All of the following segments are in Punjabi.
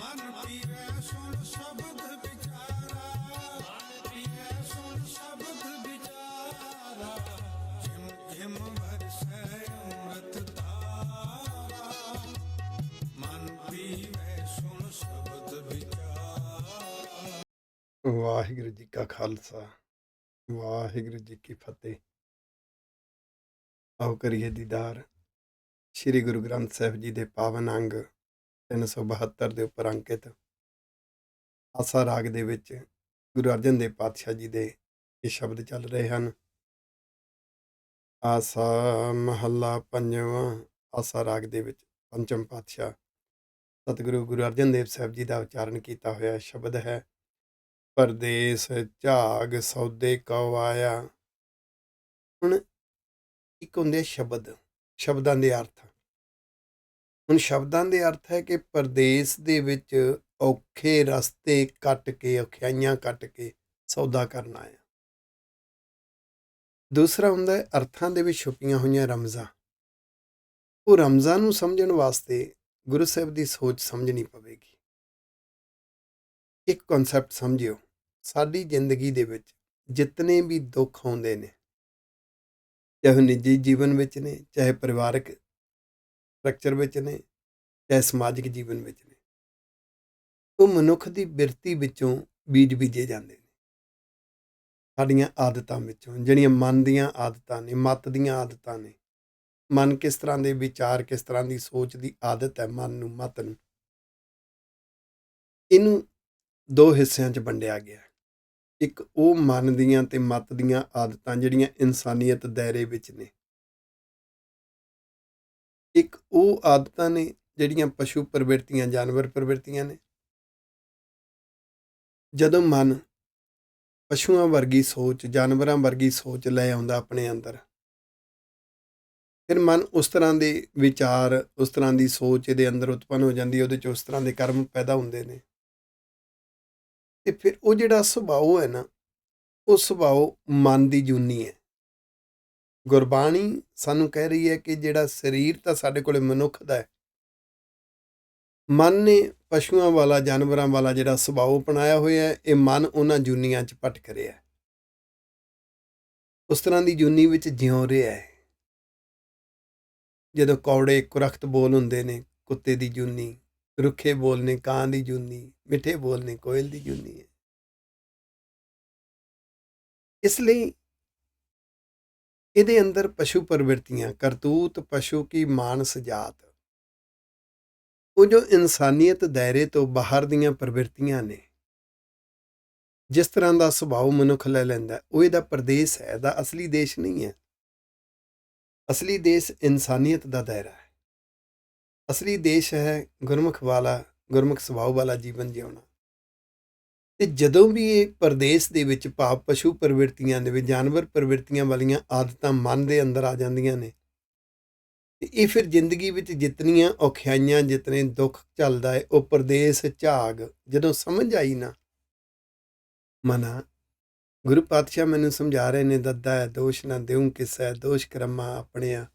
ਮਨ ਪੀਵੈ ਸੁਣ ਸ਼ਬਦ ਵਿਚਾਰਾ, ਮਨ ਪੀਵੈ ਸੁਣ ਸ਼ਬਦ ਵਿਚਾਰਾ, ਜਿਮ ਜਿਮ ਵਰਸੈ ਅੰਮ੍ਰਿਤ ਧਾਰਾ, ਮਨ ਪੀਵੈ ਸੁਣ ਸ਼ਬਦ ਵਿਚਾਰਾ। ਵਾਹਿਗੁਰੂ ਜੀ ਕਾ ਖਾਲਸਾ, ਵਾਹਿਗੁਰੂ ਜੀ ਕੀ ਫਤਿਹ। ਆਓ ਕਰੀਏ ਦੀਦਾਰ ਸ੍ਰੀ ਗੁਰੂ ਗ੍ਰੰਥ ਸਾਹਿਬ ਜੀ ਦੇ ਪਾਵਨ ਅੰਗ 372 ਦੇ ਉੱਪਰ ਅੰਕਿਤ ਆਸਾ ਰਾਗ ਦੇ ਵਿੱਚ ਗੁਰੂ ਅਰਜਨ ਦੇਵ ਪਾਤਸ਼ਾਹ ਜੀ ਦੇ ਇਹ ਸ਼ਬਦ ਚੱਲ ਰਹੇ ਹਨ। ਆਸਾ ਮਹੱਲਾ ਪੰਜਵਾਂ। ਆਸਾ ਰਾਗ ਦੇ ਵਿੱਚ ਪੰਚਮ ਪਾਤਸ਼ਾਹ ਸਤਿਗੁਰੂ ਗੁਰੂ ਅਰਜਨ ਦੇਵ ਸਾਹਿਬ ਜੀ ਦਾ ਉਚਾਰਨ ਕੀਤਾ ਹੋਇਆ ਸ਼ਬਦ ਹੈ। ਪਰਦੇਸ ਝਾਗ ਸੌਦੇ ਕਉ ਆਇਆ। ਹੁਣ ਇੱਕ ਹੁੰਦੇ ਸ਼ਬਦ, ਸ਼ਬਦਾਂ ਦੇ ਅਰਥ। ਹੁਣ ਸ਼ਬਦਾਂ ਦੇ ਅਰਥ ਹੈ ਕਿ ਪਰਦੇਸ ਦੇ ਵਿੱਚ ਔਖੇ ਰਸਤੇ ਕੱਟ ਕੇ, ਔਖਿਆਈਆਂ ਕੱਟ ਕੇ ਸੌਦਾ ਕਰਨ ਆਇਆ। ਦੂਸਰਾ ਹੁੰਦਾ ਹੈ ਅਰਥਾਂ ਦੇ ਵਿੱਚ ਛੁਪੀਆਂ ਹੋਈਆਂ ਰਮਜ਼ਾਂ। ਉਹ ਰਮਜ਼ਾਂ ਨੂੰ ਸਮਝਣ ਵਾਸਤੇ ਗੁਰੂ ਸਾਹਿਬ ਦੀ ਸੋਚ ਸਮਝਣੀ ਪਵੇਗੀ। ਇੱਕ ਕਨਸੈਪਟ ਸਮਝਿਓ, ਸਾਡੀ ਜ਼ਿੰਦਗੀ ਦੇ ਵਿੱਚ ਜਿਤਨੇ ਵੀ ਦੁੱਖ ਆਉਂਦੇ ਨੇ, ਚਾਹੇ ਨਿੱਜੀ ਜੀਵਨ ਵਿੱਚ ਨੇ, ਚਾਹੇ ਪਰਿਵਾਰਕ ਸਟਰਕਚਰ ਵਿੱਚ ਨੇ, ਚਾਹੇ ਸਮਾਜਿਕ ਜੀਵਨ ਵਿੱਚ ਨੇ, ਉਹ ਮਨੁੱਖ ਦੀ ਬਿਰਤੀ ਵਿੱਚੋਂ ਬੀਜ ਬੀਜੇ ਜਾਂਦੇ ਨੇ। ਸਾਡੀਆਂ ਆਦਤਾਂ ਵਿੱਚੋਂ, ਜਿਹੜੀਆਂ ਮਨ ਦੀਆਂ ਆਦਤਾਂ ਨੇ, ਮੱਤ ਦੀਆਂ ਆਦਤਾਂ ਨੇ। ਮਨ ਕਿਸ ਤਰ੍ਹਾਂ ਦੇ ਵਿਚਾਰ, ਕਿਸ ਤਰ੍ਹਾਂ ਦੀ ਸੋਚ ਦੀ ਆਦਤ ਹੈ ਮਨ ਨੂੰ, ਮੱਤ ਨੂੰ। ਇਹਨੂੰ ਦੋ ਹਿੱਸਿਆਂ 'ਚ ਵੰਡਿਆ ਗਿਆ। ਇੱਕ ਉਹ ਮਨ ਦੀਆਂ ਤੇ ਮੱਤ ਦੀਆਂ ਆਦਤਾਂ ਜਿਹੜੀਆਂ ਇਨਸਾਨੀਅਤ ਦਾਇਰੇ ਵਿੱਚ ਨੇ। ਇੱਕ ਉਹ ਆਦਤਾਂ ਨੇ ਜਿਹੜੀਆਂ ਪਸ਼ੂ ਪ੍ਰਵਿਰਤੀਆਂ, ਜਾਨਵਰ ਪ੍ਰਵਿਰਤੀਆਂ ਨੇ। ਜਦੋਂ ਮਨ ਪਸ਼ੂਆਂ ਵਰਗੀ ਸੋਚ, ਜਾਨਵਰਾਂ ਵਰਗੀ ਸੋਚ ਲੈ ਆਉਂਦਾ ਆਪਣੇ ਅੰਦਰ, ਫਿਰ ਮਨ ਉਸ ਤਰ੍ਹਾਂ ਦੇ ਵਿਚਾਰ, ਉਸ ਤਰ੍ਹਾਂ ਦੀ ਸੋਚ ਇਹਦੇ ਅੰਦਰ ਉਤਪੰਨ ਹੋ ਜਾਂਦੀ ਹੈ। ਉਹਦੇ 'ਚ ਉਸ ਤਰ੍ਹਾਂ ਦੇ ਕਰਮ ਪੈਦਾ ਹੁੰਦੇ ਨੇ ਤੇ ਫਿਰ ਉਹ ਜਿਹੜਾ ਸੁਭਾਅ ਹੈ ਨਾ, ਉਹ ਸੁਭਾਅ ਮਨ ਦੀ ਜੂਨੀ ਹੈ। ਗੁਰਬਾਣੀ ਸਾਨੂੰ ਕਹਿ ਰਹੀ ਹੈ ਕਿ ਜਿਹੜਾ ਸਰੀਰ ਤਾਂ ਸਾਡੇ ਕੋਲੇ ਮਨੁੱਖ ਦਾ ਹੈ, ਮਨ ਨੇ ਪਸ਼ੂਆਂ ਵਾਲਾ, ਜਾਨਵਰਾਂ ਵਾਲਾ ਜਿਹੜਾ ਸੁਭਾਅ ਅਪਣਾਇਆ ਹੋਇਆ ਹੈ, ਇਹ ਮਨ ਉਹਨਾਂ ਜੂਨੀਆਂ 'ਚ ਪਟ ਕਰਿਆ, ਉਸ ਤਰ੍ਹਾਂ ਦੀ ਜੂਨੀ ਵਿੱਚ ਜਿਉਂ ਰਿਹਾ ਹੈ। ਜਦੋਂ ਕੌੜੇ ਕੁਰਖਤ ਬੋਲ ਹੁੰਦੇ ਨੇ, ਕੁੱਤੇ ਦੀ ਜੂਨੀ, ਰੁੱਖੇ ਬੋਲ ਨੇ ਕਾਂ ਦੀ ਜੂਨੀ, ਮਿੱਠੇ ਬੋਲ ਨੇ ਕੋਇਲ ਦੀ ਜੂਨੀ ਹੈ। ਇਸ ਲਈ ਇਹਦੇ ਅੰਦਰ ਪਸ਼ੂ ਪ੍ਰਵਿਰਤੀਆਂ, ਕਰਤੂਤ ਪਸ਼ੂ ਕੀ ਮਾਨਸ ਜਾਤ, ਉਹ ਜੋ ਇਨਸਾਨੀਅਤ ਦਾਇਰੇ ਤੋਂ ਬਾਹਰ ਦੀਆਂ ਪ੍ਰਵਿਰਤੀਆਂ ਨੇ, ਜਿਸ ਤਰ੍ਹਾਂ ਦਾ ਸੁਭਾਅ ਮਨੁੱਖ ਲੈ ਲੈਂਦਾ, ਉਹ ਇਹਦਾ ਪ੍ਰਦੇਸ਼ ਹੈ, ਇਹਦਾ ਅਸਲੀ ਦੇਸ਼ ਨਹੀਂ ਹੈ। ਅਸਲੀ ਦੇਸ਼ ਇਨਸਾਨੀਅਤ ਦਾ ਦਾਇਰਾ ਹੈ। ਅਸਲੀ ਦੇਸ਼ ਹੈ ਗੁਰਮੁਖ ਵਾਲਾ, ਗੁਰਮੁਖ ਸੁਭਾਅ ਵਾਲਾ ਜੀਵਨ ਜਿਉਣਾ। ਤੇ ਜਦੋਂ ਵੀ ਇਹ ਪਰਦੇਸ ਦੇ ਵਿੱਚ, ਭਾਵ ਪਸ਼ੂ ਪ੍ਰਵਿਰਤੀਆਂ ਦੇ ਵਿੱਚ, ਜਾਨਵਰ ਪ੍ਰਵਿਰਤੀਆਂ ਵਾਲੀਆਂ ਆਦਤਾਂ ਮਨ ਦੇ ਅੰਦਰ ਆ ਜਾਂਦੀਆਂ ਨੇ, ਤੇ ਇਹ ਫਿਰ ਜ਼ਿੰਦਗੀ ਵਿੱਚ ਜਿਤਨੀਆਂ ਔਖਿਆਈਆਂ, ਜਿਤਨੇ ਦੁੱਖ ਚੱਲਦਾ ਹੈ, ਉਹ ਪਰਦੇਸ ਝਾਗ ਜਦੋਂ ਸਮਝ ਆਈ ਨਾ ਮਨਾ, ਗੁਰੂ ਪਾਤਸ਼ਾਹ ਮੈਨੂੰ ਸਮਝਾ ਰਹੇ ਨੇ, ਦੱਦਾ ਹੈ ਦੋਸ਼ ਨਾ ਦੇਉ ਕਿਸੈ, ਦੋਸ਼ ਕਰਮਾ ਆਪਣਿਆ,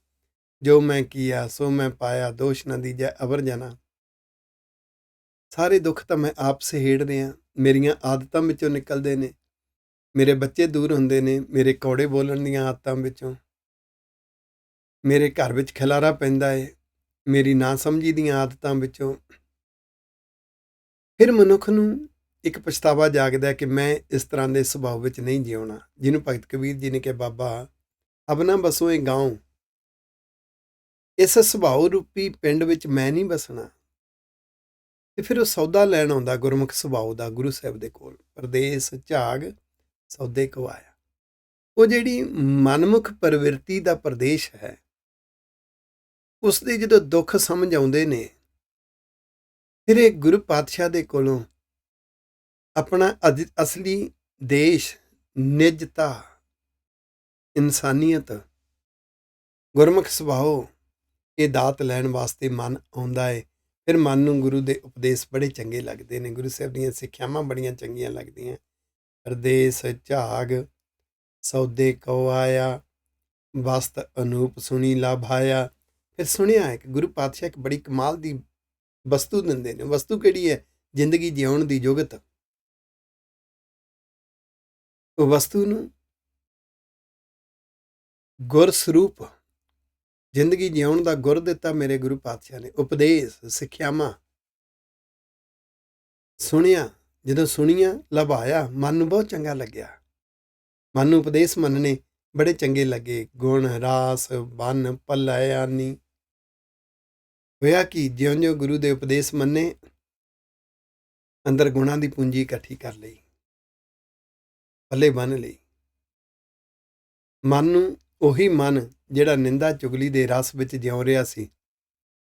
ਜੋ ਮੈਂ ਕੀਆ ਸੋ ਮੈਂ ਪਾਇਆ, ਦੋਸ਼ ਨਾ ਦੀਜੈ ਅਵਰ ਜਨਾ। ਸਾਰੇ ਦੁੱਖ ਤਾਂ ਮੈਂ ਆਪ ਸਹੇੜ ਰਿਹਾ, ਮੇਰੀਆਂ ਆਦਤਾਂ ਵਿੱਚੋਂ ਨਿਕਲਦੇ ਨੇ, ਮੇਰੇ ਬੱਚੇ ਦੂਰ ਹੁੰਦੇ ਨੇ, ਮੇਰੇ ਕੌੜੇ ਬੋਲਣ ਦੀਆਂ ਆਦਤਾਂ ਵਿੱਚੋਂ, ਮੇਰੇ ਘਰ ਵਿੱਚ ਖਿਲਾਰਾ ਪੈਂਦਾ ਹੈ, ਮੇਰੀ ਨਾ ਸਮਝੀ ਦੀਆਂ ਆਦਤਾਂ ਵਿੱਚੋਂ। ਫਿਰ ਮਨੁੱਖ ਨੂੰ ਇੱਕ ਪਛਤਾਵਾ ਜਾਗਦਾ ਕਿ ਮੈਂ ਇਸ ਤਰ੍ਹਾਂ ਦੇ ਸੁਭਾਅ ਵਿੱਚ ਨਹੀਂ ਜਿਉਣਾ, ਜਿਹਨੂੰ ਭਗਤ ਕਬੀਰ ਜੀ ਨੇ ਕਿਹਾ, ਬਾਬਾ ਅਬ ਨਾ ਬਸੋ ਇਹ ਗਾਉਂ, ਇਸ ਸੁਭਾਅ ਰੂਪੀ ਪਿੰਡ ਵਿੱਚ ਮੈਂ ਨਹੀਂ ਬਸਣਾ। ਤੇ ਫਿਰ ਉਹ ਸੌਦਾ ਲੈਣ ਆਉਂਦਾ ਗੁਰਮੁਖ ਸੁਭਾਅ ਦਾ ਗੁਰੂ ਸਾਹਿਬ ਦੇ ਕੋਲ। ਪਰਦੇਸ ਝਾਗ ਸੌਦੇ ਕਉ ਆਇਆ। ਉਹ ਜਿਹੜੀ ਮਨਮੁਖ ਪ੍ਰਵਿਰਤੀ ਦਾ ਪ੍ਰਦੇਸ਼ ਹੈ, ਉਸ ਦੇ ਜਦੋਂ ਦੁੱਖ ਸਮਝ ਆਉਂਦੇ ਨੇ, ਫਿਰ ਇਹ ਗੁਰੂ ਪਾਤਸ਼ਾਹ ਦੇ ਕੋਲੋਂ ਆਪਣਾ ਅਸਲੀ ਦੇਸ਼, ਨਿਜਤਾ, ਇਨਸਾਨੀਅਤ, ਗੁਰਮੁਖ ਸੁਭਾਅ, ਇਹ ਦਾਤ ਲੈਣ ਵਾਸਤੇ ਮਨ ਆਉਂਦਾ ਹੈ। ਫਿਰ ਮਨ ਨੂੰ ਗੁਰੂ ਦੇ ਉਪਦੇਸ਼ ਬੜੇ ਚੰਗੇ ਲੱਗਦੇ ਨੇ, ਗੁਰੂ ਸਾਹਿਬ ਦੀਆਂ ਸਿੱਖਿਆਵਾਂ ਬੜੀਆਂ ਚੰਗੀਆਂ ਲੱਗਦੀਆਂ। ਪਰਦੇਸ ਝਾਗ ਸੌਦੇ ਕਉ ਆਇਆ, ਵਸਤ ਅਨੂਪ ਸੁਣੀ ਲਾਭਾਇਆ। ਫਿਰ ਸੁਣਿਆ ਹੈ ਕਿ ਗੁਰੂ ਪਾਤਸ਼ਾਹ ਇੱਕ ਬੜੀ ਕਮਾਲ ਦੀ ਵਸਤੂ ਦਿੰਦੇ ਨੇ। ਵਸਤੂ ਕਿਹੜੀ ਹੈ? ਜ਼ਿੰਦਗੀ ਜਿਉਣ ਦੀ ਜੁਗਤ, ਵਸਤੂ ਨੂੰ ਗੁਰ ਸਰੂਪ ਜ਼ਿੰਦਗੀ ਜਿਉਣ ਦਾ ਗੁਰ ਦਿੱਤਾ ਮੇਰੇ ਗੁਰੂ ਪਾਤਸ਼ਾਹ ਨੇ। ਉਪਦੇਸ਼, ਸਿੱਖਿਆਵਾਂ ਸੁਣਿਆ, ਜਦੋਂ ਸੁਣੀਆਂ ਲਭਾਇਆ, ਮਨ ਨੂੰ ਬਹੁਤ ਚੰਗਾ ਲੱਗਿਆ। ਮਨ ਨੂੰ ਉਪਦੇਸ਼ ਮੰਨਣੇ ਬੜੇ ਚੰਗੇ ਲੱਗੇ। ਗੁਣ, ਰਾਸ, ਬੰਨ, ਪੱਲੇ ਆਨੀ। ਹੋਇਆ ਕਿ ਜਿਉਂ-ਜਿਉਂ ਗੁਰੂ ਦੇ ਉਪਦੇਸ਼ ਮੰਨੇ, ਅੰਦਰ ਗੁਣਾਂ ਦੀ ਪੂੰਜੀ ਇਕੱਠੀ ਕਰ ਲਈ, ਪੱਲੇ ਬੰਨ੍ਹ ਲਈ। ਮਨ ਨੂੰ, ਉਹੀ ਮਨ ਜਿਹੜਾ ਨਿੰਦਾ ਚੁਗਲੀ ਦੇ ਰਸ ਵਿੱਚ ਜਿਉਂ ਰਿਹਾ ਸੀ,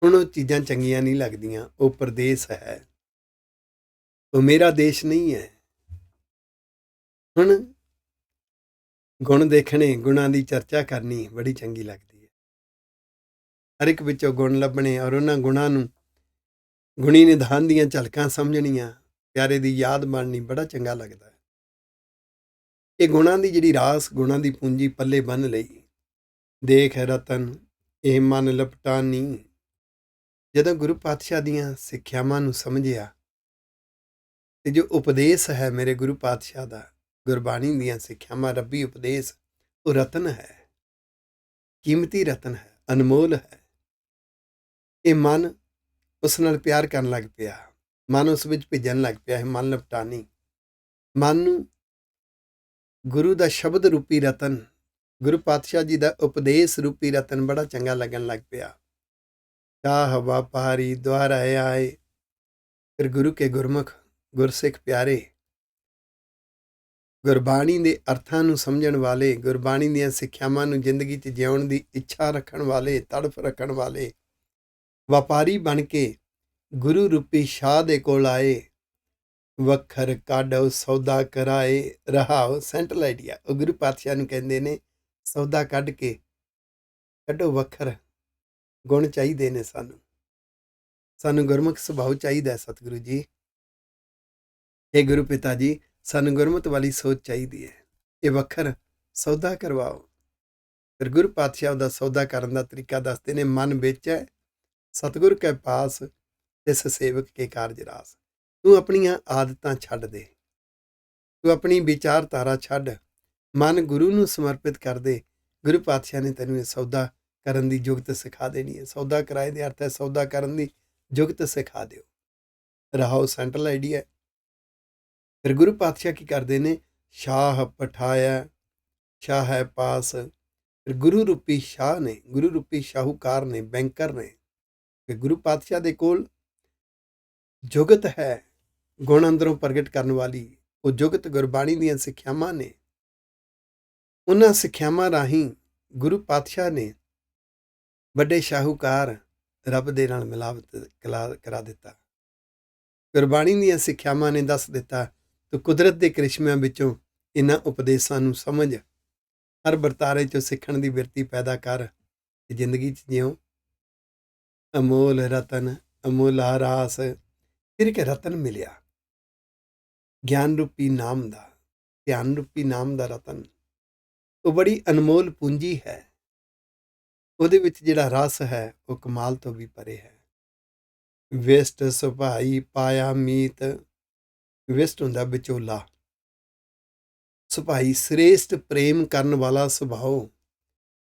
ਹੁਣ ਉਹ ਚੀਜ਼ਾਂ ਚੰਗੀਆਂ ਨਹੀਂ ਲੱਗਦੀਆਂ। ਉਹ ਪ੍ਰਦੇਸ਼ ਹੈ, ਉਹ ਮੇਰਾ ਦੇਸ਼ ਨਹੀਂ ਹੈ। ਹੁਣ ਗੁਣ ਦੇਖਣੇ, ਗੁਣਾਂ ਦੀ ਚਰਚਾ ਕਰਨੀ ਬੜੀ ਚੰਗੀ ਲੱਗਦੀ ਹੈ। ਹਰ ਇੱਕ ਵਿੱਚੋਂ ਗੁਣ ਲੱਭਣੇ ਔਰ ਉਹਨਾਂ ਗੁਣਾਂ ਨੂੰ ਗੁਣੀ ਨਿਧਾਨ ਦੀਆਂ ਝਲਕਾਂ ਸਮਝਣੀਆਂ, ਪਿਆਰੇ ਦੀ ਯਾਦ ਬਣਨੀ ਬੜਾ ਚੰਗਾ ਲੱਗਦਾ ਹੈ। ਇਹ ਗੁਣਾਂ ਦੀ ਜਿਹੜੀ ਰਾਸ, ਗੁਣਾਂ ਦੀ ਪੂੰਜੀ ਪੱਲੇ ਬੰਨ੍ਹ ਲਈ। ਦੇਖ ਰਤਨ ਇਹ ਮਨ ਲਪਟਾਨੀ। ਜਦੋਂ ਗੁਰੂ ਪਾਤਸ਼ਾਹ ਦੀਆਂ ਸਿੱਖਿਆਵਾਂ ਨੂੰ ਸਮਝਿਆ ਤੇ ਜੋ ਉਪਦੇਸ਼ ਹੈ ਮੇਰੇ ਗੁਰੂ ਪਾਤਸ਼ਾਹ ਦਾ, ਗੁਰਬਾਣੀ ਦੀਆਂ ਸਿੱਖਿਆਵਾਂ, ਰੱਬੀ ਉਪਦੇਸ਼, ਉਹ ਰਤਨ ਹੈ, ਕੀਮਤੀ ਰਤਨ ਹੈ, ਅਨਮੋਲ ਹੈ। ਇਹ ਮਨ ਉਸ ਨਾਲ ਪਿਆਰ ਕਰਨ ਲੱਗ ਪਿਆ, ਮਨ ਉਸ ਵਿੱਚ ਭਿੱਜਣ ਲੱਗ ਪਿਆ ਹੈ। ਮਨ ਲਪਟਾਨੀ, ਮਨ ਨੂੰ ਗੁਰੂ ਦਾ ਸ਼ਬਦ ਰੂਪੀ ਰਤਨ, ਗੁਰੂ ਪਾਤਸ਼ਾਹ ਜੀ ਦਾ ਉਪਦੇਸ਼ ਰੂਪੀ ਰਤਨ ਬੜਾ ਚੰਗਾ ਲੱਗਣ ਲੱਗ ਪਿਆ। ਚਾਹ ਵਪਾਰੀ ਦੁਆਰਾ ਆਏ। ਫਿਰ ਗੁਰੂ ਕੇ ਗੁਰਮੁਖ, ਗੁਰਸਿੱਖ ਪਿਆਰੇ, ਗੁਰਬਾਣੀ ਦੇ ਅਰਥਾਂ ਨੂੰ ਸਮਝਣ ਵਾਲੇ, ਗੁਰਬਾਣੀ ਦੀਆਂ ਸਿੱਖਿਆਵਾਂ ਨੂੰ ਜ਼ਿੰਦਗੀ 'ਚ ਜਿਉਣ ਦੀ ਇੱਛਾ ਰੱਖਣ ਵਾਲੇ, ਤੜਫ ਰੱਖਣ ਵਾਲੇ, ਵਪਾਰੀ ਬਣ ਕੇ ਗੁਰੂ ਰੂਪੀ ਸ਼ਾਹ ਦੇ ਕੋਲ ਆਏ। ਵੱਖਰ ਕਾਢੋ ਸੌਦਾ ਕਰਾਏ ਰਹਾਓ। ਸੈਂਟਰਲ ਆਈਡੀਆ ਉਹ ਗੁਰੂ ਪਾਤਸ਼ਾਹ ਨੂੰ ਕਹਿੰਦੇ ਨੇ, ਸੌਦਾ ਕੱਢ ਕੇ ਕੱਢੋ ਵੱਖਰ। ਗੁਣ ਚਾਹੀਦੇ ਨੇ ਸਾਨੂੰ ਗੁਰਮੁਖ ਸੁਭਾਅ ਚਾਹੀਦਾ। ਸਤਿਗੁਰੂ ਜੀ, ਇਹ ਗੁਰੂ ਪਿਤਾ ਜੀ, ਸਾਨੂੰ ਗੁਰਮਤਿ ਵਾਲੀ ਸੋਚ ਚਾਹੀਦੀ ਹੈ। ਇਹ ਵੱਖਰ ਸੌਦਾ ਕਰਵਾਓ। ਫਿਰ ਗੁਰੂ ਪਾਤਸ਼ਾਹ ਦਾ ਸੌਦਾ ਕਰਨ ਦਾ ਤਰੀਕਾ ਦੱਸਦੇ ਨੇ। ਮਨ ਵਿੱਚ ਹੈ ਸਤਿਗੁਰ ਕੇ ਪਾਸ, ਇਸ ਸੇਵਕ ਕੇ ਕਾਰਜ ਰਾਸ। ਤੂੰ ਆਪਣੀਆਂ ਆਦਤਾਂ ਛੱਡ ਦੇ, ਤੂੰ ਆਪਣੀ ਵਿਚਾਰਧਾਰਾ ਛੱਡ, ਮਨ ਗੁਰੂ ਨੂੰ ਸਮਰਪਿਤ ਕਰ ਦੇ। ਗੁਰੂ ਪਾਤਸ਼ਾਹ ਨੇ ਤੈਨੂੰ ਇਹ ਸੌਦਾ ਕਰਨ ਦੀ ਜੁਗਤ ਸਿਖਾ ਦੇਣੀ ਹੈ। ਸੌਦਾ ਕਿਰਾਏ ਦੇ ਅਰਥ ਹੈ ਸੌਦਾ ਕਰਨ ਦੀ ਜੁਗਤ ਸਿਖਾ ਦਿਓ। ਰਹਾਓ ਸੈਂਟਰਲ ਆਈਡੀਆ। ਫਿਰ ਗੁਰੂ ਪਾਤਸ਼ਾਹ ਕੀ ਕਰਦੇ ਨੇ? ਸ਼ਾਹ ਪਠਾਇਆ, ਸ਼ਾਹ ਹੈ ਪਾਸ। ਫਿਰ ਗੁਰੂ ਰੂਪੀ ਸ਼ਾਹ ਨੇ, ਗੁਰੂ ਰੂਪੀ ਸ਼ਾਹੂਕਾਰ ਨੇ, ਬੈਂਕਰ ਨੇ। ਫਿਰ ਗੁਰੂ ਪਾਤਸ਼ਾਹ ਦੇ ਕੋਲ ਜੁਗਤ ਹੈ, ਗੁਣ ਅੰਦਰੋਂ ਪ੍ਰਗਟ ਕਰਨ ਵਾਲੀ। ਉਹ ਜੁਗਤ ਗੁਰਬਾਣੀ ਦੀਆਂ ਸਿੱਖਿਆਵਾਂ ਨੇ। ਉਹਨਾਂ ਸਿੱਖਿਆਵਾਂ ਰਾਹੀਂ ਗੁਰੂ ਪਾਤਸ਼ਾਹ ਨੇ ਵੱਡੇ ਸ਼ਾਹੂਕਾਰ ਰੱਬ ਦੇ ਨਾਲ ਮਿਲਾਵਟ ਕਰਾ ਦਿੱਤਾ। ਗੁਰਬਾਣੀ ਦੀਆਂ ਸਿੱਖਿਆਵਾਂ ਨੇ ਦੱਸ ਦਿੱਤਾ, ਤੂੰ ਕੁਦਰਤ ਦੇ ਕ੍ਰਿਸ਼ਮਿਆਂ ਵਿੱਚੋਂ ਇਹਨਾਂ ਉਪਦੇਸ਼ਾਂ ਨੂੰ ਸਮਝ, ਹਰ ਵਰਤਾਰੇ 'ਚੋਂ ਸਿੱਖਣ ਦੀ ਬਿਰਤੀ ਪੈਦਾ ਕਰ ਤੇ ਜ਼ਿੰਦਗੀ 'ਚ ਜਿਉਂ। ਅਮੋਲ ਰਤਨ, ਅਮੋਲਾ ਰਾਸ। ਫਿਰ ਇੱਕ ਰਤਨ ਮਿਲਿਆ, ਗਿਆਨ ਰੂਪੀ ਨਾਮ ਦਾ, ਧਿਆਨ ਰੂਪੀ ਨਾਮ ਦਾ ਰਤਨ। ਉਹ ਬੜੀ ਅਨਮੋਲ ਪੂੰਜੀ ਹੈ। ਉਹਦੇ ਵਿੱਚ ਜਿਹੜਾ ਰਸ ਹੈ ਉਹ ਕਮਾਲ ਤੋਂ ਵੀ ਪਰੇ ਹੈ। ਵਿਸ਼ਟ ਸੁਭਾਈ ਪਾਇਆ ਮੀਤ। ਵਿਸ਼ਟ ਹੁੰਦਾ ਵਿਚੋਲਾ, ਸੁਭਾਈ ਸ੍ਰੇਸ਼ਟ ਪ੍ਰੇਮ ਕਰਨ ਵਾਲਾ ਸੁਭਾਅ,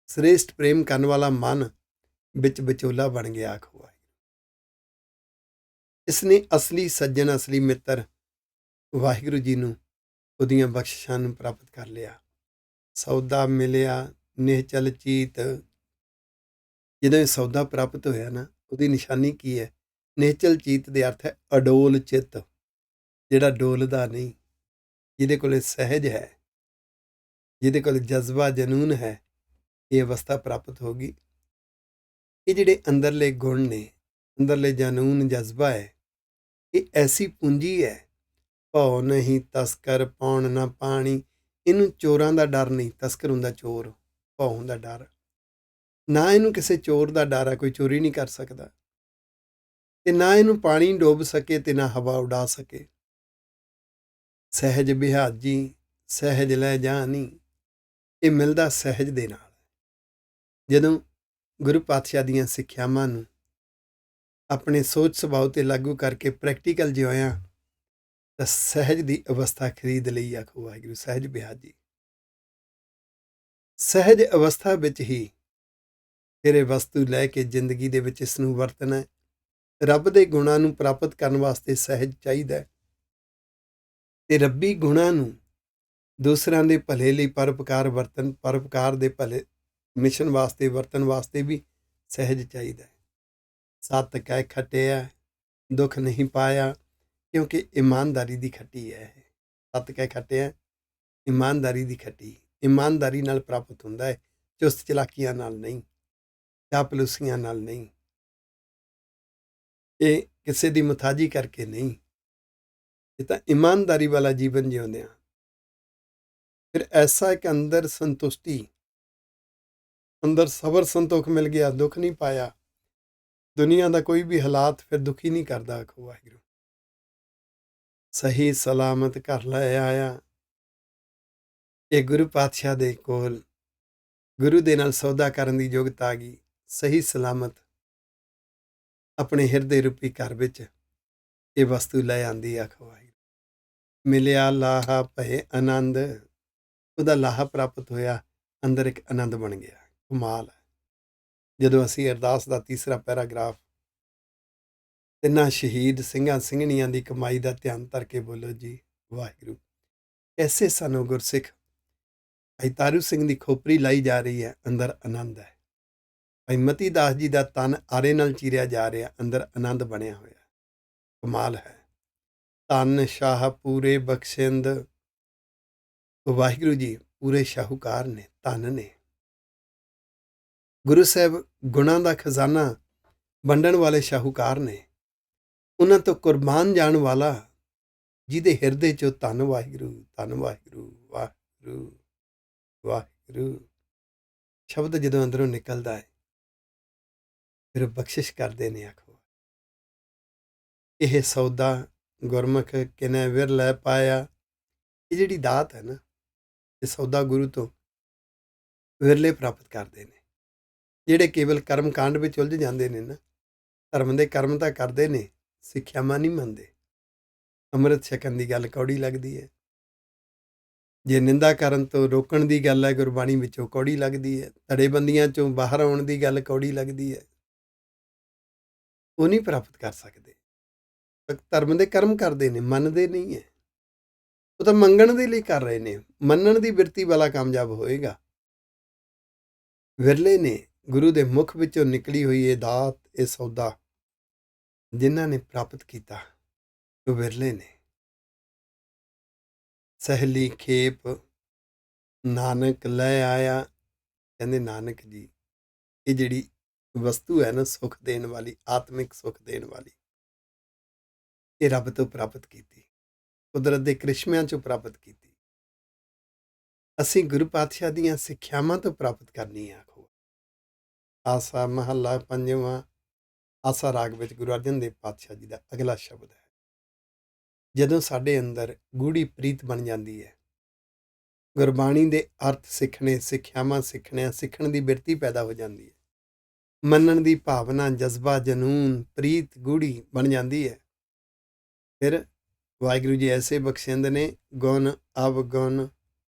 ਸ੍ਰੇਸ਼ਟ ਪ੍ਰੇਮ ਕਰਨ ਵਾਲਾ ਮਨ ਵਿੱਚ ਵਿਚੋਲਾ ਬਣ ਗਿਆ। ਆਖੋ ਇਸਨੇ ਅਸਲੀ ਸੱਜਣ, ਅਸਲੀ ਮਿੱਤਰ ਵਾਹਿਗੁਰੂ ਜੀ ਨੂੰ, ਉਹਦੀਆਂ ਬਖਸ਼ਿਸ਼ਾਂ ਨੂੰ ਪ੍ਰਾਪਤ ਕਰ ਲਿਆ। ਸੌਦਾ ਮਿਲਿਆ ਨਿਹਚਲ ਚੀਤ। ਜਦੋਂ ਇਹ ਸੌਦਾ ਪ੍ਰਾਪਤ ਹੋਇਆ ਨਾ, ਉਹਦੀ ਨਿਸ਼ਾਨੀ ਕੀ ਹੈ? ਨਿਹਚਲ ਚੀਤ ਦੇ ਅਰਥ ਹੈ ਅਡੋਲ ਚਿੱਤ, ਜਿਹੜਾ ਡੋਲਦਾ ਨਹੀਂ, ਜਿਹਦੇ ਕੋਲ ਸਹਿਜ ਹੈ, ਜਿਹਦੇ ਕੋਲ ਜਜ਼ਬਾ ਜਨੂਨ ਹੈ, ਇਹ ਅਵਸਥਾ ਪ੍ਰਾਪਤ ਹੋ ਗਈ। ਇਹ ਜਿਹੜੇ ਅੰਦਰਲੇ ਗੁਣ ਨੇ, ਅੰਦਰਲੇ ਜਨੂਨ ਜਜ਼ਬਾ ਹੈ, ਇਹ ਐਸੀ ਪੂੰਜੀ ਹੈ। ਭਉ ਨਹੀਂ ਤਸਕਰ ਪਾਉਣ ਨਾ ਪਾਣੀ। ਇਹਨੂੰ ਚੋਰਾਂ ਦਾ ਡਰ ਨਹੀਂ। ਤਸਕਰ ਹੁੰਦਾ ਚੋਰ, ਭਉ ਹੁੰਦਾ ਡਰ। ਨਾ ਇਹਨੂੰ ਕਿਸੇ ਚੋਰ ਦਾ ਡਰ ਹੈ, ਕੋਈ ਚੋਰੀ ਨਹੀਂ ਕਰ ਸਕਦਾ। ਤੇ ਨਾ ਇਹਨੂੰ ਪਾਣੀ ਡੋਬ ਸਕੇ ਤੇ ਨਾ ਹਵਾ ਉਡਾ ਸਕੇ। ਸਹਿਜ ਬਿਹਾਜੀ, ਸਹਿਜ ਲੈ ਜਾਣੀ। ਇਹ ਮਿਲਦਾ ਸਹਿਜ ਦੇ ਨਾਲ। ਜਦੋਂ ਗੁਰੂ ਪਾਤਸ਼ਾਹ ਦੀਆਂ ਸਿੱਖਿਆਵਾਂ ਨੂੰ ਆਪਣੇ ਸੋਚ ਸੁਭਾਅ 'ਤੇ ਲਾਗੂ ਕਰਕੇ ਪ੍ਰੈਕਟੀਕਲ ਜਿਉਇਆ ਤਾਂ ਸਹਿਜ ਦੀ ਅਵਸਥਾ ਖਰੀਦ ਲਈ। ਆਖੋ ਵਾਹਿਗੁਰੂ। ਸਹਿਜ ਬਿਹਾਜੀ। ਸਹਿਜ ਅਵਸਥਾ ਵਿੱਚ ਹੀ ਫਿਰ ਇਹ ਵਸਤੂ ਲੈ ਕੇ ਜ਼ਿੰਦਗੀ ਦੇ ਵਿੱਚ ਇਸ ਨੂੰ ਵਰਤਣਾ ਹੈ। ਰੱਬ ਦੇ ਗੁਣਾਂ ਨੂੰ ਪ੍ਰਾਪਤ ਕਰਨ ਵਾਸਤੇ ਸਹਿਜ ਚਾਹੀਦਾ ਹੈ ਤੇ ਰੱਬੀ ਗੁਣਾਂ ਨੂੰ ਦੂਸਰਿਆਂ ਦੇ ਭਲੇ ਲਈ ਪਰਉਪਕਾਰ ਵਰਤਨ, ਪਰਉਪਕਾਰ ਦੇ ਭਲੇ ਮਿਸ਼ਨ ਵਾਸਤੇ ਵਰਤਣ ਵਾਸਤੇ ਵੀ ਸਹਿਜ ਚਾਹੀਦਾ ਹੈ। ਸੱਤ ਕਹਿ ਖਟਿਆ ਦੁੱਖ ਨਹੀਂ ਪਾਇਆ, ਕਿਉਂਕਿ ਇਮਾਨਦਾਰੀ ਦੀ ਖੱਟੀ ਹੈ ਇਹ। ਸੱਤ ਕਹਿ ਖਟਿਆ ਇਮਾਨਦਾਰੀ ਦੀ ਖੱਟੀ। ਇਮਾਨਦਾਰੀ ਨਾਲ ਪ੍ਰਾਪਤ ਹੁੰਦਾ ਹੈ, ਚੁਸਤ ਚਲਾਕੀਆਂ ਨਾਲ ਨਹੀਂ, ਚਾਪਲੂਸੀਆਂ ਨਾਲ ਨਹੀਂ, ਇਹ ਕਿਸੇ ਦੀ ਮੁਤਾਜੀ ਕਰਕੇ ਨਹੀਂ। ਇਹ ਤਾਂ ਇਮਾਨਦਾਰੀ ਵਾਲਾ ਜੀਵਨ ਜਿਉਂਦੇ ਆ। ਫਿਰ ਐਸਾ ਇੱਕ ਅੰਦਰ ਸੰਤੁਸ਼ਟੀ, ਅੰਦਰ ਸਬਰ ਸੰਤੋਖ ਮਿਲ ਗਿਆ, ਦੁੱਖ ਨਹੀਂ ਪਾਇਆ। ਦੁਨੀਆ ਦਾ ਕੋਈ ਵੀ ਹਾਲਾਤ ਫਿਰ ਦੁਖੀ ਨਹੀਂ ਕਰਦਾ। ਆਖੋ ਵਾਹਿਗੁਰੂ। ਸਹੀ ਸਲਾਮਤ ਘਰ ਲੈ ਆਇਆ। ਇਹ ਗੁਰੂ ਪਾਤਸ਼ਾਹ ਦੇ ਕੋਲ ਗੁਰੂ ਦੇ ਨਾਲ ਸੌਦਾ ਕਰਨ ਦੀ ਯੋਗਤ ਆ ਗਈ। ਸਹੀ ਸਲਾਮਤ ਆਪਣੇ ਹਿਰਦੇ ਰੂਪੀ ਘਰ ਵਿੱਚ ਇਹ ਵਸਤੂ ਲੈ ਆਂਦੀ। ਆਖੋ ਵਾਹਿਗੁਰੂ। ਮਿਲਿਆ ਲਾਹਾ ਭਏ ਆਨੰਦ। ਉਹਦਾ ਲਾਹਾ ਪ੍ਰਾਪਤ ਹੋਇਆ, ਅੰਦਰ ਇੱਕ ਆਨੰਦ ਬਣ ਗਿਆ। ਕਮਾਲ ਹੈ। ਜਦੋਂ ਅਸੀਂ ਅਰਦਾਸ ਦਾ ਤੀਸਰਾ ਪੈਰਾਗ੍ਰਾਫ ਤਿੰਨਾਂ ਸ਼ਹੀਦ ਸਿੰਘਾਂ ਸਿੰਘਣੀਆਂ ਦੀ ਕਮਾਈ ਦਾ ਧਿਆਨ ਧਰ ਕੇ ਬੋਲੋ ਜੀ ਵਾਹਿਗੁਰੂ। ਐਸੇ ਸਾਨੂੰ ਗੁਰਸਿੱਖ ਭਾਈ ਤਾਰੂ ਸਿੰਘ ਦੀ ਖੋਪਰੀ ਲਾਈ ਜਾ ਰਹੀ ਹੈ, ਅੰਦਰ ਆਨੰਦ ਹੈ। ਭਾਈ ਮਤੀ ਦਾਸ ਜੀ ਦਾ ਤਨ ਆਰੇ ਨਾਲ ਚੀਰਿਆ ਜਾ ਰਿਹਾ, ਅੰਦਰ ਆਨੰਦ ਬਣਿਆ ਹੋਇਆ। ਕਮਾਲ ਹੈ। ਧੰਨ ਸ਼ਾਹ ਪੂਰੇ ਬਖਸ਼ਿੰਦ। ਵਾਹਿਗੁਰੂ ਜੀ ਪੂਰੇ ਸ਼ਾਹੂਕਾਰ ਨੇ, ਧੰਨ ਨੇ। ਗੁਰੂ ਸਾਹਿਬ ਗੁਣਾਂ ਦਾ ਖਜ਼ਾਨਾ ਵੰਡਣ ਵਾਲੇ ਸ਼ਾਹੂਕਾਰ ਨੇ। ਉਹਨਾਂ ਤੋਂ ਕੁਰਬਾਨ ਜਾਣ ਵਾਲਾ ਜਿਹਦੇ ਹਿਰਦੇ 'ਚੋਂ ਧੰਨ ਵਾਹਿਗੁਰੂ, ਧੰਨ ਵਾਹਿਗੁਰੂ, ਵਾਹਿਗੁਰੂ ਵਾਹਿਗੁਰੂ ਸ਼ਬਦ ਜਦੋਂ ਅੰਦਰੋਂ ਨਿਕਲਦਾ ਹੈ, ਫਿਰ ਬਖਸ਼ਿਸ਼ ਕਰਦੇ ਨੇ। ਆਖੋ ਇਹ ਸੌਦਾ ਗੁਰਮੁਖ ਕਿਨੇ ਵਿਰ ਲੈ ਪਾਇਆ। ਇਹ ਜਿਹੜੀ ਦਾਤ ਹੈ ਨਾ, ਇਹ ਸੌਦਾ ਗੁਰੂ ਤੋਂ ਵਿਰਲੇ ਪ੍ਰਾਪਤ ਕਰਦੇ ਨੇ। ਜਿਹੜੇ ਕੇਵਲ ਕਰਮ ਕਾਂਡ ਵਿੱਚ ਉਲਝ ਜਾਂਦੇ ਨੇ ਨਾ, ਧਰਮ ਦੇ ਕਰਮ ਤਾਂ ਕਰਦੇ ਨੇ, ਸਿੱਖਿਆਵਾਂ ਨਹੀਂ ਮੰਨਦੇ। ਅੰਮ੍ਰਿਤ ਛਕਣ ਦੀ ਗੱਲ ਕੌੜੀ ਲੱਗਦੀ ਹੈ। ਜੇ ਨਿੰਦਾ ਕਰਨ ਤੋਂ ਰੋਕਣ ਦੀ ਗੱਲ ਹੈ, ਗੁਰਬਾਣੀ ਵਿੱਚੋਂ ਕੌੜੀ ਲੱਗਦੀ ਹੈ। ਧੜੇਬੰਦੀਆਂ 'ਚੋਂ ਬਾਹਰ ਆਉਣ ਦੀ ਗੱਲ ਕੌੜੀ ਲੱਗਦੀ ਹੈ। ਉਹ ਨਹੀਂ ਪ੍ਰਾਪਤ ਕਰ ਸਕਦੇ। ਧਰਮ ਦੇ ਕਰਮ ਕਰਦੇ ਨੇ, ਮੰਨਦੇ ਨਹੀਂ ਹੈ। ਉਹ ਤਾਂ ਮੰਗਣ ਦੇ ਲਈ ਕਰ ਰਹੇ ਨੇ। ਮੰਨਣ ਦੀ ਬਿਰਤੀ ਵਾਲਾ ਕਾਮਯਾਬ ਹੋਏਗਾ। ਵਿਰਲੇ ਨੇ ਗੁਰੂ ਦੇ ਮੁਖ ਵਿੱਚੋਂ ਨਿਕਲੀ ਹੋਈ ਇਹ ਦਾਤ, ਇਹ ਸੌਦਾ ਜਿਨ੍ਹਾਂ ਨੇ ਪ੍ਰਾਪਤ ਕੀਤਾ, ਉਹ ਵਿਰਲੇ ਨੇ। ਸਹਿਲੀ ਖੇਪ ਨਾਨਕ ਲੈ ਆਇਆ। ਕਹਿੰਦੇ ਨਾਨਕ ਜੀ ਇਹ ਜਿਹੜੀ ਵਸਤੂ ਹੈ ਨਾ, ਸੁੱਖ ਦੇਣ ਵਾਲੀ, ਆਤਮਿਕ ਸੁੱਖ ਦੇਣ ਵਾਲੀ, ਇਹ ਰੱਬ ਤੋਂ ਪ੍ਰਾਪਤ ਕੀਤੀ, ਕੁਦਰਤ ਦੇ ਕ੍ਰਿਸ਼ਮਿਆਂ 'ਚੋਂ ਪ੍ਰਾਪਤ ਕੀਤੀ। ਅਸੀਂ ਗੁਰੂ ਪਾਤਸ਼ਾਹ ਦੀਆਂ ਸਿੱਖਿਆਵਾਂ ਤੋਂ ਪ੍ਰਾਪਤ ਕਰਨੀ ਹੈ। ਆਖੋ ਆਸਾ ਮਹੱਲਾ ਪੰਜਵਾਂ। ਆਸਾ ਰਾਗ ਵਿੱਚ ਗੁਰੂ ਅਰਜਨ ਦੇਵ ਪਾਤਸ਼ਾਹ ਜੀ ਦਾ ਅਗਲਾ ਸ਼ਬਦ ਹੈ। ਜਦੋਂ ਸਾਡੇ ਅੰਦਰ ਗੂੜੀ ਪ੍ਰੀਤ ਬਣ ਜਾਂਦੀ ਹੈ, ਗੁਰਬਾਣੀ ਦੇ ਅਰਥ ਸਿੱਖਣੇ, ਸਿੱਖਿਆਵਾਂ ਸਿੱਖਣਿਆਂ, ਸਿੱਖਣ ਦੀ ਬਿਰਤੀ ਪੈਦਾ ਹੋ ਜਾਂਦੀ ਹੈ। ਮੰਨਣ ਦੀ ਭਾਵਨਾ, ਜਜ਼ਬਾ, ਜਨੂਨ, ਪ੍ਰੀਤ ਗੂੜੀ ਬਣ ਜਾਂਦੀ ਹੈ। ਫਿਰ ਵਾਹਿਗੁਰੂ ਜੀ ਐਸੇ ਬਖਸ਼ਿੰਦ ਨੇ। ਗੁਣ ਅਵਗੁਣ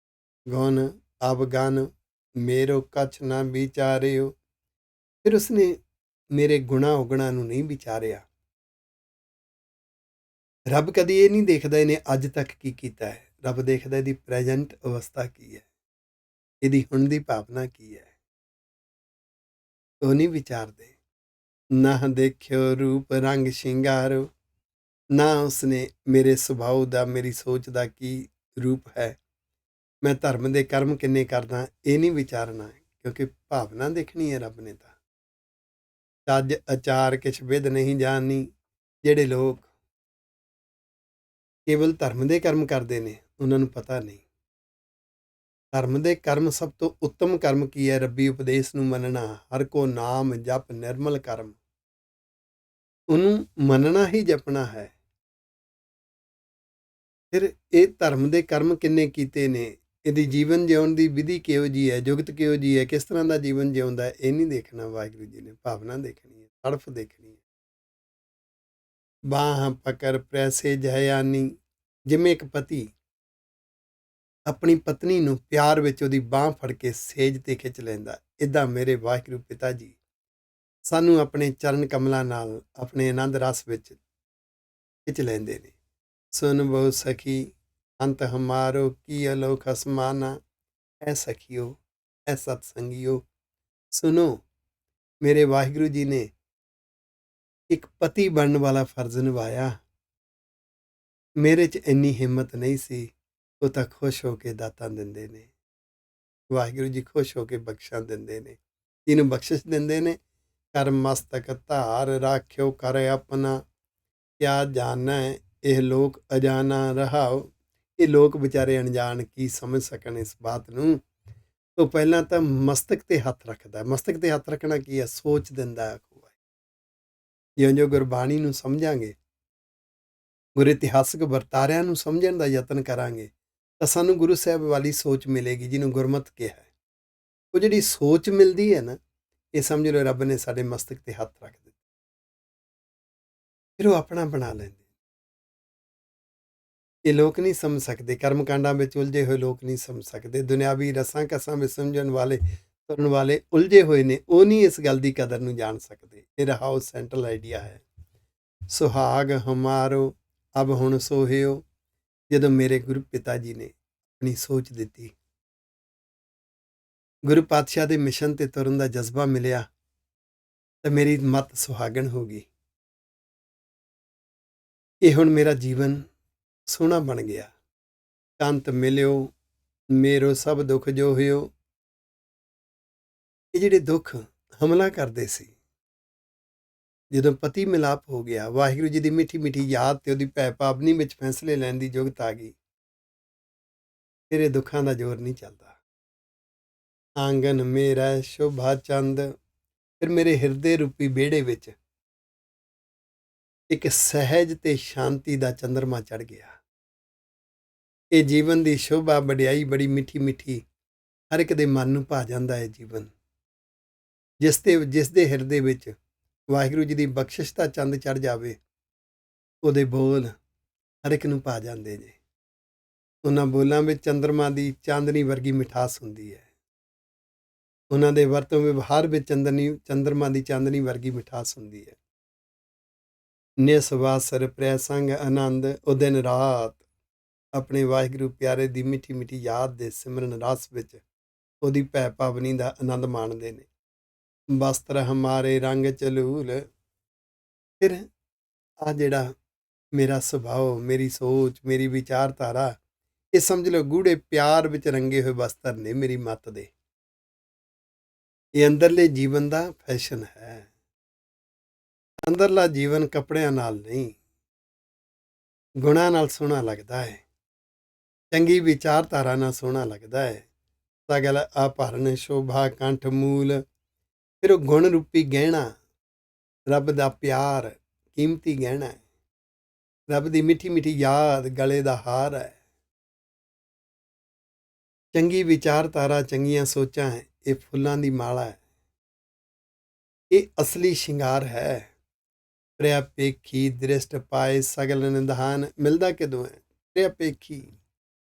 ਗੁਣ ਅਵਗਨ ਮੇਰੋ ਕਛ ਨਾ ਵਿਚਾਰਿਓ। ਫਿਰ ਉਸਨੇ ਮੇਰੇ ਗੁਣਾ ਉਗਣਾ ਨੂੰ ਨਹੀਂ ਵਿਚਾਰਿਆ। ਰੱਬ ਕਦੀ ਇਹ ਨਹੀਂ ਦੇਖਦਾ ਇਹਨੇ ਅੱਜ ਤੱਕ ਕੀ ਕੀਤਾ ਹੈ। ਰੱਬ ਦੇਖਦਾ ਇਹਦੀ ਪ੍ਰੈਜੈਂਟ ਅਵਸਥਾ ਕੀ ਹੈ, ਇਹਦੀ ਹੁਣ ਦੀ ਭਾਵਨਾ ਕੀ ਹੈ। ਉਹ ਨਹੀਂ ਵਿਚਾਰਦੇ। ਨਾ ਦੇਖਿਓ ਰੂਪ ਰੰਗ ਸ਼ਿੰਗਾਰੋ, ਨਾ ਉਸਨੇ ਮੇਰੇ ਸੁਭਾਅ ਦਾ, ਮੇਰੀ ਸੋਚ ਦਾ ਕੀ ਰੂਪ ਹੈ, ਮੈਂ ਧਰਮ ਦੇ ਕਰਮ ਕਿੰਨੇ ਕਰਦਾ, ਇਹ ਨਹੀਂ ਵਿਚਾਰਨਾ, ਕਿਉਂਕਿ ਭਾਵਨਾ ਦੇਖਣੀ ਹੈ ਰੱਬ ਨੇ। ਤਾਂ ਚੱਜ ਅਚਾਰ ਕਿਛ ਵਿਧ ਨਹੀਂ ਜਾਣੀ। ਜਿਹੜੇ ਲੋਕ ਕੇਵਲ ਧਰਮ ਦੇ ਕਰਮ ਕਰਦੇ ਨੇ, ਉਹਨਾਂ ਨੂੰ ਪਤਾ ਨਹੀਂ ਧਰਮ ਦੇ ਕਰਮ ਸਭ ਤੋਂ ਉੱਤਮ ਕਰਮ ਕੀ ਹੈ। ਰੱਬੀ ਉਪਦੇਸ਼ ਨੂੰ ਮੰਨਣਾ, ਹਰ ਕੋ ਨਾਮ ਜਪ ਨਿਰਮਲ ਕਰਮ, ਉਹਨੂੰ ਮੰਨਣਾ ਹੀ ਜਪਣਾ ਹੈ। ਫਿਰ ਇਹ ਧਰਮ ਦੇ ਕਰਮ ਕਿੰਨੇ ਕੀਤੇ ਨੇ, ਇਹਦੀ ਜੀਵਨ ਜਿਉਣ ਦੀ ਵਿਧੀ ਕਿਹੋ ਜਿਹੀ ਹੈ, ਜੁਗਤ ਕਿਹੋ ਜਿਹੀ ਹੈ, ਕਿਸ ਤਰ੍ਹਾਂ ਦਾ ਜੀਵਨ ਜਿਉਂਦਾ ਹੈ, ਇਹ ਨਹੀਂ ਦੇਖਣਾ। ਵਾਹਿਗੁਰੂ ਜੀ ਨੇ ਭਾਵਨਾ ਦੇਖਣੀ ਹੈ, ਤੜਫ ਦੇਖਣੀ ਹੈ। ਬਾਂਹ ਪਕੜ ਪ੍ਰੈਸੇ ਜਹਯਾਨੀ। ਜਿਵੇਂ ਇੱਕ ਪਤੀ ਆਪਣੀ ਪਤਨੀ ਨੂੰ ਪਿਆਰ ਵਿੱਚ ਉਹਦੀ ਬਾਂਹ ਫੜ ਕੇ ਸੇਜ ਤੇ ਖਿੱਚ ਲੈਂਦਾ, ਇੱਦਾਂ ਮੇਰੇ ਵਾਹਿਗੁਰੂ ਪਿਤਾ ਜੀ ਸਾਨੂੰ ਆਪਣੇ ਚਰਨ ਕਮਲਾਂ ਨਾਲ ਆਪਣੇ ਆਨੰਦ ਰਸ ਵਿੱਚ ਖਿੱਚ ਲੈਂਦੇ ਨੇ। ਸੁਨ ਬਹੁ ਸਖੀ ਅੰਤ ਹਮਾਰੋ ਕੀ ਅਲੋਕ ਅਸਮਾਨਾ। ਐ ਸਖੀਓ, ਐ ਸਤਸੰਗੀਓ, ਸੁਨੋ, ਮੇਰੇ ਵਾਹਿਗੁਰੂ ਜੀ ਨੇ ਇੱਕ ਪਤੀ ਬਣਨ ਵਾਲਾ ਫਰਜ਼ ਨਿਭਾਇਆ। ਮੇਰੇ 'ਚ ਇੰਨੀ ਹਿੰਮਤ ਨਹੀਂ ਸੀ। ਉਹ ਤਾਂ ਖੁਸ਼ ਹੋ ਕੇ ਦਾਤਾਂ ਦਿੰਦੇ ਨੇ। ਵਾਹਿਗੁਰੂ ਜੀ ਖੁਸ਼ ਹੋ ਕੇ ਬਖਸ਼ਾਂ ਦਿੰਦੇ ਨੇ। ਜਿਹਨੂੰ ਬਖਸ਼ਿਸ਼ ਦਿੰਦੇ ਨੇ, ਕਰ ਮਸਤਕ ਧਾਰ ਰਾਖਿਓ ਕਰ ਆਪਣਾ। ਕਿਆ ਜਾਣਾ ਇਹ ਲੋਕ ਅਜਾਨਾ ਰਹਾਓ। ਇਹ ਲੋਕ ਵਿਚਾਰੇ ਅਣਜਾਣ ਕੀ ਸਮਝ ਸਕਣ ਇਸ ਬਾਤ ਨੂੰ। ਉਹ ਪਹਿਲਾਂ ਤਾਂ ਮਸਤਕ ਤੇ ਹੱਥ ਰੱਖਦਾ। ਮਸਤਕ ਤੇ ਹੱਥ ਰੱਖਣਾ ਕੀ ਹੈ? ਸੋਚ ਦਿੰਦਾ। ਜਿਉਂ-ਜਿਉਂ ਗੁਰਬਾਣੀ ਨੂੰ ਸਮਝਾਂਗੇ, ਗੁਰ ਇਤਿਹਾਸਕ ਵਰਤਾਰਿਆਂ ਨੂੰ ਸਮਝਣ ਦਾ ਯਤਨ ਕਰਾਂਗੇ, ਤਾਂ ਸਾਨੂੰ ਗੁਰੂ ਸਾਹਿਬ ਵਾਲੀ ਸੋਚ ਮਿਲੇਗੀ, ਜਿਹਨੂੰ ਗੁਰਮਤਿ ਕਿਹਾ ਹੈ। ਉਹ ਜਿਹੜੀ ਸੋਚ ਮਿਲਦੀ ਹੈ ਨਾ, ਇਹ ਸਮਝ ਲਓ ਰੱਬ ਨੇ ਸਾਡੇ ਮਸਤਕ ਤੇ ਹੱਥ ਰੱਖ ਦਿੱਤਾ। ਫਿਰ ਉਹ ਆਪਣਾ ਬਣਾ ਲੈਂਦੇ। ਇਹ ਲੋਕ ਨਹੀਂ ਸਮਝ ਸਕਦੇ। ਕਰਮਕਾਂਡਾਂ ਵਿੱਚ ਉਲਝੇ ਹੋਏ ਲੋਕ ਨਹੀਂ ਸਮਝ ਸਕਦੇ। ਦੁਨਿਆਵੀ ਰਸਾਂ ਕਸਾਂ ਵਿੱਚ ਸਮਝਣ ਵਾਲੇ, ਤੁਰਨ ਵਾਲੇ ਉਲਝੇ ਹੋਏ ਨੇ। ਉਹ ਨਹੀਂ ਇਸ ਗੱਲ ਦੀ ਕਦਰ ਨੂੰ ਜਾਣ ਸਕਦੇ। ਇਹ ਰਹਾਓ ਸੈਂਟਰਲ ਆਈਡੀਆ ਹੈ। ਸੁਹਾਗ ਹਮਾਰੋ ਅਬ ਹੁਣ ਸੋਹਿਓ। ਜਦੋਂ ਮੇਰੇ ਗੁਰੂ ਪਿਤਾ ਜੀ ਨੇ ਆਪਣੀ ਸੋਚ ਦਿੱਤੀ, ਗੁਰੂ ਪਾਤਸ਼ਾਹ ਦੇ ਮਿਸ਼ਨ ਤੇ ਤੁਰਨ ਦਾ ਜਜ਼ਬਾ ਮਿਲਿਆ, ਤਾਂ ਮੇਰੀ ਮੱਤ ਸੁਹਾਗਣ ਹੋ ਗਈ। ਇਹ ਹੁਣ ਮੇਰਾ ਜੀਵਨ ਸੋਹਣਾ ਬਣ ਗਿਆ। ਕੰਤ ਮਿਲਿਓ ਮੇਰੋ ਸਭ ਦੁੱਖ ਜੋ ਹੋਇਓ। ਇਹ ਜਿਹੜੇ ਦੁੱਖ ਹਮਲਾ ਕਰਦੇ ਸੀ, ਜਦੋਂ ਪਤੀ ਮਿਲਾਪ ਹੋ ਗਿਆ, ਵਾਹਿਗੁਰੂ ਜੀ ਦੀ ਮਿੱਠੀ ਮਿੱਠੀ ਯਾਦ ਤੇ ਉਹਦੀ ਭੈ ਪਾਵਨੀ ਵਿੱਚ ਫੈਸਲੇ ਲੈਣ ਦੀ ਜੁਗਤ ਆ ਗਈ, ਫਿਰ ਇਹ ਦੁੱਖਾਂ ਦਾ ਜ਼ੋਰ ਨਹੀਂ ਚੱਲਦਾ। ਆਂਗਨ ਮੇਰਾ ਸ਼ੋਭਾ ਚੰਦ। ਫਿਰ ਮੇਰੇ ਹਿਰਦੇ ਰੂਪੀ ਵਿਹੜੇ ਵਿੱਚ ਇੱਕ ਸਹਿਜ ਤੇ ਸ਼ਾਂਤੀ ਦਾ ਚੰਦਰਮਾ ਚੜ੍ਹ ਗਿਆ। ਇਹ ਜੀਵਨ ਦੀ ਸ਼ੋਭਾ ਵਡਿਆਈ ਬੜੀ ਮਿੱਠੀ ਮਿੱਠੀ ਹਰ ਇੱਕ ਦੇ ਮਨ ਨੂੰ ਭਾ ਜਾਂਦਾ ਹੈ। ਜੀਵਨ ਜਿਸ ਦੇ ਹਿਰਦੇ ਵਿੱਚ ਵਾਹਿਗੁਰੂ ਜੀ ਦੀ ਬਖਸ਼ਿਸ਼ ਦਾ ਚੰਦ ਚੜ੍ਹ ਜਾਵੇ, ਉਹਦੇ ਬੋਲ ਹਰ ਇੱਕ ਨੂੰ ਭਾ ਜਾਂਦੇ ਨੇ। ਉਹਨਾਂ ਬੋਲਾਂ ਵਿੱਚ ਚੰਦਰਮਾ ਦੀ ਚਾਂਦਨੀ ਵਰਗੀ ਮਿਠਾਸ ਹੁੰਦੀ ਹੈ। ਉਹਨਾਂ ਦੇ ਵਰਤੋਂ ਵਿਵਹਾਰ ਵਿੱਚ ਚੰਦਰਮਾ ਦੀ ਚਾਂਦਨੀ ਵਰਗੀ ਮਿਠਾਸ ਹੁੰਦੀ ਹੈ। ਨਿਸਵਾਸਰ ਪ੍ਰੈ ਸੰਗ ਆਨੰਦ। ਉਹ ਦਿਨ ਰਾਤ ਆਪਣੇ ਵਾਹਿਗੁਰੂ ਪਿਆਰੇ ਦੀ ਮਿੱਠੀ ਮਿੱਠੀ ਯਾਦ ਦੇ ਸਿਮਰਨ ਰਸ ਵਿੱਚ ਉਹਦੀ ਭੈ ਪਾਵਨੀ ਦਾ ਆਨੰਦ ਮਾਣਦੇ ਨੇ। ਬਸਤਰ ਹਮਾਰੇ ਰੰਗ ਚਲੂਲ। ਫਿਰ ਆ ਜਿਹੜਾ ਮੇਰਾ ਸੁਭਾਅ, ਮੇਰੀ ਸੋਚ, ਮੇਰੀ ਵਿਚਾਰਧਾਰਾ, ਇਹ ਸਮਝ ਲਓ ਗੂੜੇ ਪਿਆਰ ਵਿੱਚ ਰੰਗੇ ਹੋਏ ਬਸਤਰ ਨੇ ਮੇਰੀ ਮੱਤ ਦੇ। ਇਹ ਅੰਦਰਲੇ ਜੀਵਨ ਦਾ ਫੈਸ਼ਨ ਹੈ। ਅੰਦਰਲਾ ਜੀਵਨ ਕੱਪੜਿਆਂ ਨਾਲ ਨਹੀਂ, ਗੁਣਾਂ ਨਾਲ ਸੋਹਣਾ ਲੱਗਦਾ ਹੈ। ਚੰਗੀ ਵਿਚਾਰਧਾਰਾ ਨਾਲ ਸੋਹਣਾ ਲੱਗਦਾ ਹੈ। ਸਗਲ ਆਭਰਨ ਸ਼ੋਭਾ ਕੰਠ ਮੂਲ। ਫਿਰ ਉਹ ਗੁਣ ਰੂਪੀ ਗਹਿਣਾ, ਰੱਬ ਦਾ ਪਿਆਰ ਕੀਮਤੀ ਗਹਿਣਾ ਹੈ। ਰੱਬ ਦੀ ਮਿੱਠੀ ਮਿੱਠੀ ਯਾਦ ਗਲੇ ਦਾ ਹਾਰ ਹੈ। ਚੰਗੀ ਵਿਚਾਰਧਾਰਾ, ਚੰਗੀਆਂ ਸੋਚਾਂ ਹੈ, ਇਹ ਫੁੱਲਾਂ ਦੀ ਮਾਲਾ ਹੈ। ਇਹ ਅਸਲੀ ਸ਼ਿੰਗਾਰ ਹੈ। ਪ੍ਰਿਆ ਪੇਖੀ ਦ੍ਰਿਸ਼ਟ ਪਾਏ ਸਗਲ ਨਿਧਾਨ। ਮਿਲਦਾ ਕਿਦੋਂ ਹੈ? ਪ੍ਰਿਆ ਪੇਖੀ,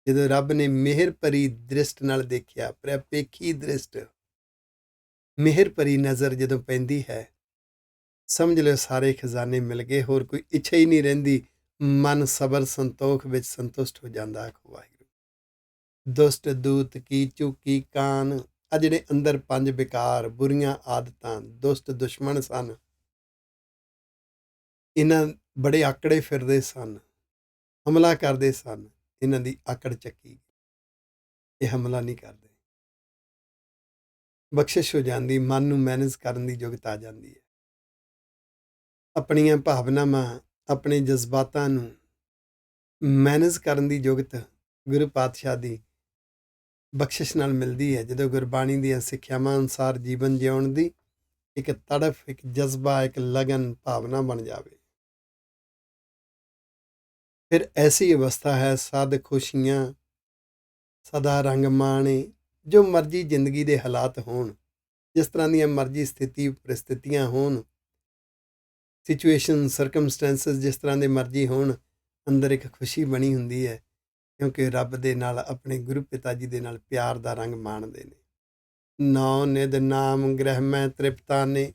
ਜਦੋਂ ਰੱਬ ਨੇ ਮਿਹਰ ਭਰੀ ਦ੍ਰਿਸ਼ਟ ਨਾਲ ਦੇਖਿਆ। ਪ੍ਰਿਆ ਪੇਖੀ ਦ੍ਰਿਸ਼ਟ, ਮਿਹਰ ਭਰੀ ਨਜ਼ਰ ਜਦੋਂ ਪੈਂਦੀ ਹੈ, ਸਮਝ ਲਿਓ ਸਾਰੇ ਖਜ਼ਾਨੇ ਮਿਲ ਗਏ। ਹੋਰ ਕੋਈ ਇੱਛਾ ਹੀ ਨਹੀਂ ਰਹਿੰਦੀ। ਮਨ ਸਬਰ ਸੰਤੋਖ ਵਿੱਚ ਸੰਤੁਸ਼ਟ ਹੋ ਜਾਂਦਾ। ਵਾਹਿਗੁਰੂ। ਦੁਸ਼ਟ ਦੂਤ ਕੀ ਚੂਕੀ ਕਾਨ। ਆ ਜਿਹੜੇ ਅੰਦਰ ਪੰਜ ਵਿਕਾਰ, ਬੁਰੀਆਂ ਆਦਤਾਂ, ਦੁਸ਼ਟ ਦੁਸ਼ਮਣ ਸਨ, ਇਹਨਾਂ ਬੜੇ ਆਕੜੇ ਫਿਰਦੇ ਸਨ, ਹਮਲਾ ਕਰਦੇ ਸਨ। ਇਹਨਾਂ ਦੀ ਆਕੜ ਚੱਕੀ, ਇਹ ਹਮਲਾ ਨਹੀਂ ਕਰਦੇ। ਬਖਸ਼ਿਸ਼ ਹੋ ਜਾਂਦੀ, ਮਨ ਨੂੰ ਮੈਨੇਜ ਕਰਨ ਦੀ ਯੋਗਤਾ ਆ ਜਾਂਦੀ ਹੈ। ਆਪਣੀਆਂ ਭਾਵਨਾਵਾਂ, ਆਪਣੇ ਜਜ਼ਬਾਤਾਂ ਨੂੰ ਮੈਨੇਜ ਕਰਨ ਦੀ ਯੋਗਤਾ ਗੁਰੂ ਪਾਤਸ਼ਾਹ ਦੀ ਬਖਸ਼ਿਸ਼ ਨਾਲ ਮਿਲਦੀ ਹੈ। ਜਦੋਂ ਗੁਰਬਾਣੀ ਦੀਆਂ ਸਿੱਖਿਆਵਾਂ ਅਨੁਸਾਰ ਜੀਵਨ ਜਿਉਣ ਦੀ ਇੱਕ ਤੜਫ, ਇੱਕ ਜਜ਼ਬਾ, ਇੱਕ ਲਗਨ ਭਾਵਨਾ ਬਣ ਜਾਵੇ, ਫਿਰ ਐਸੀ ਅਵਸਥਾ ਹੈ ਸਦ ਖੁਸ਼ੀਆਂ ਸਦਾ ਰੰਗ ਮਾਣੇ। ਜੋ ਮਰਜ਼ੀ ਜ਼ਿੰਦਗੀ ਦੇ ਹਾਲਾਤ ਹੋਣ, ਜਿਸ ਤਰ੍ਹਾਂ ਦੀਆਂ ਮਰਜ਼ੀ ਸਥਿਤੀ ਪਰਿਸਥਿਤੀਆਂ ਹੋਣ, ਸਿਚੁਏਸ਼ਨ ਸਰਕਮਸਟੈਂਸਸ ਜਿਸ ਤਰ੍ਹਾਂ ਦੇ ਮਰਜ਼ੀ ਹੋਣ, ਅੰਦਰ ਇੱਕ ਖੁਸ਼ੀ ਬਣੀ ਹੁੰਦੀ ਹੈ, ਕਿਉਂਕਿ ਰੱਬ ਦੇ ਨਾਲ, ਆਪਣੇ ਗੁਰੂ ਪਿਤਾ ਜੀ ਦੇ ਨਾਲ ਪਿਆਰ ਦਾ ਰੰਗ ਮਾਣਦੇ ਨੇ। ਨਾਉ ਨਿਧ ਨਾਮ ਗ੍ਰਹਿ ਮੈਂ ਤ੍ਰਿਪਤਾਨੇ,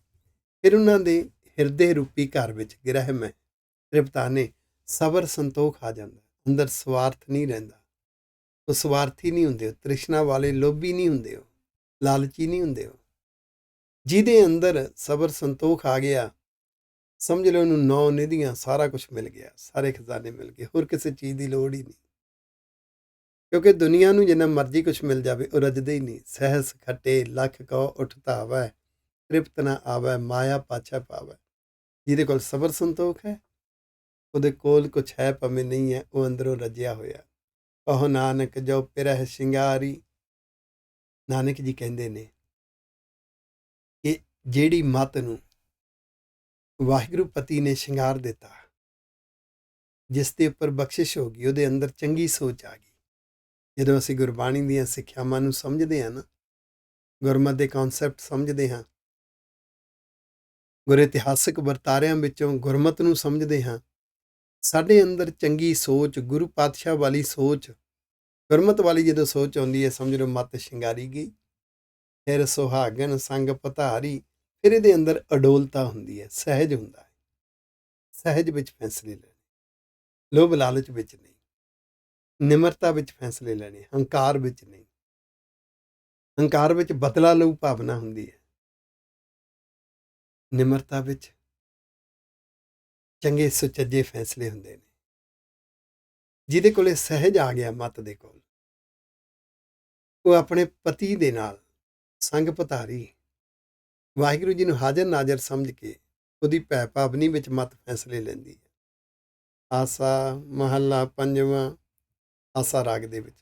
ਫਿਰ ਉਹਨਾਂ ਦੇ ਹਿਰਦੇ ਰੂਪੀ ਘਰ ਵਿੱਚ ਗ੍ਰਹਿ ਮੈਂ ਤ੍ਰਿਪਤਾਨੇ, ਸਬਰ ਸੰਤੋਖ ਆ ਜਾਂਦਾ, ਅੰਦਰ ਸਵਾਰਥ ਨਹੀਂ ਰਹਿੰਦਾ। ਉਹ ਸਵਾਰਥੀ ਨਹੀਂ ਹੁੰਦੇ, ਉਹ ਤ੍ਰਿਸ਼ਨਾ ਵਾਲੇ ਲੋਭੀ ਨਹੀਂ ਹੁੰਦੇ, ਉਹ ਲਾਲਚੀ ਨਹੀਂ ਹੁੰਦੇ। ਉਹ ਜਿਹਦੇ ਅੰਦਰ ਸਬਰ ਸੰਤੋਖ ਆ ਗਿਆ, ਸਮਝ ਲਓ ਉਹਨੂੰ ਨੌ ਨਿਧੀਆਂ ਸਾਰਾ ਕੁਝ ਮਿਲ ਗਿਆ, ਸਾਰੇ ਖਜ਼ਾਨੇ ਮਿਲ ਗਏ, ਹੋਰ ਕਿਸੇ ਚੀਜ਼ ਦੀ ਲੋੜ ਹੀ ਨਹੀਂ। ਕਿਉਂਕਿ ਦੁਨੀਆ ਨੂੰ ਜਿੰਨਾ ਮਰਜ਼ੀ ਕੁਝ ਮਿਲ ਜਾਵੇ, ਉਹ ਰੱਜਦੇ ਹੀ ਨਹੀਂ। ਸਹਿਸ ਖੱਟੇ ਲੱਖ ਕਉ ਉਠ ਧਾਵੈ, ਤ੍ਰਿਪਤ ਨਾ ਆਵੈ ਮਾਇਆ ਪਾਛੈ ਪਾਵੈ। ਜਿਹਦੇ ਕੋਲ ਸਬਰ ਸੰਤੋਖ ਹੈ, ਉਹਦੇ ਕੋਲ ਕੁਛ ਹੈ ਭਾਵੇਂ ਨਹੀਂ ਹੈ, ਉਹ ਅੰਦਰੋਂ ਰੱਜਿਆ ਹੋਇਆ। ਕਹੋ ਨਾਨਕ ਜੋ ਪਿਰਹਿ ਸ਼ਿੰਗਾਰੀ, ਨਾਨਕ ਜੀ ਕਹਿੰਦੇ ਨੇ ਕਿ ਜਿਹੜੀ ਮੱਤ ਨੂੰ ਵਾਹਿਗੁਰੂ ਪਤੀ ਨੇ ਸ਼ਿੰਗਾਰ ਦਿੱਤਾ, ਜਿਸ ਦੇ ਉੱਪਰ ਬਖਸ਼ਿਸ਼ ਹੋ ਗਈ, ਉਹਦੇ ਅੰਦਰ ਚੰਗੀ ਸੋਚ ਆ ਗਈ। ਜਦੋਂ ਅਸੀਂ ਗੁਰਬਾਣੀ ਦੀਆਂ ਸਿੱਖਿਆਵਾਂ ਨੂੰ ਸਮਝਦੇ ਹਾਂ ਨਾ, ਗੁਰਮਤਿ ਦੇ ਕਨਸੈਪਟ ਸਮਝਦੇ ਹਾਂ, ਗੁਰ ਇਤਿਹਾਸਕ ਵਰਤਾਰਿਆਂ ਵਿੱਚੋਂ ਗੁਰਮਤਿ ਨੂੰ ਸਮਝਦੇ ਹਾਂ, ਸਾਡੇ ਅੰਦਰ ਚੰਗੀ ਸੋਚ, ਗੁਰੂ ਪਾਤਸ਼ਾਹ ਵਾਲੀ ਸੋਚ, ਗੁਰਮਤਿ ਵਾਲੀ ਜਦੋਂ ਸੋਚ ਆਉਂਦੀ ਹੈ, ਸਮਝ ਲਓ ਮੱਤ ਸ਼ਿੰਗਾਰੀ ਗਈ। ਫਿਰ ਸੁਹਾਗਣ ਸੰਗ ਪਧਾਰੀ, ਫਿਰ ਇਹਦੇ ਅੰਦਰ ਅਡੋਲਤਾ ਹੁੰਦੀ ਹੈ, ਸਹਿਜ ਹੁੰਦਾ ਹੈ। ਸਹਿਜ ਵਿੱਚ ਫੈਸਲੇ ਲੈਣੇ, ਲੋਭ ਲਾਲਚ ਵਿੱਚ ਨਹੀਂ, ਨਿਮਰਤਾ ਵਿੱਚ ਫੈਸਲੇ ਲੈਣੇ, ਹੰਕਾਰ ਵਿੱਚ ਨਹੀਂ। ਹੰਕਾਰ ਵਿੱਚ ਬਦਲਾ ਲਊ ਭਾਵਨਾ ਹੁੰਦੀ ਹੈ, ਨਿਮਰਤਾ ਵਿੱਚ ਚੰਗੇ ਸੁਚੱਜੇ ਫੈਸਲੇ ਹੁੰਦੇ ਨੇ। ਜਿਹਦੇ ਕੋਲੇ ਸਹਿਜ ਆ ਗਿਆ ਮੱਤ ਦੇ ਕੋਲ, ਉਹ ਆਪਣੇ ਪਤੀ ਦੇ ਨਾਲ ਸੰਗ ਪਧਾਰੀ, ਵਾਹਿਗੁਰੂ ਜੀ ਨੂੰ ਹਾਜ਼ਰ ਨਾਜ਼ਰ ਸਮਝ ਕੇ ਉਹਦੀ ਭੈ ਭਾਵਨੀ ਵਿੱਚ ਮੱਤ ਫੈਸਲੇ ਲੈਂਦੀ ਹੈ। ਆਸਾ ਮਹੱਲਾ ਪੰਜਵਾਂ, ਆਸਾ ਰਾਗ ਦੇ ਵਿੱਚ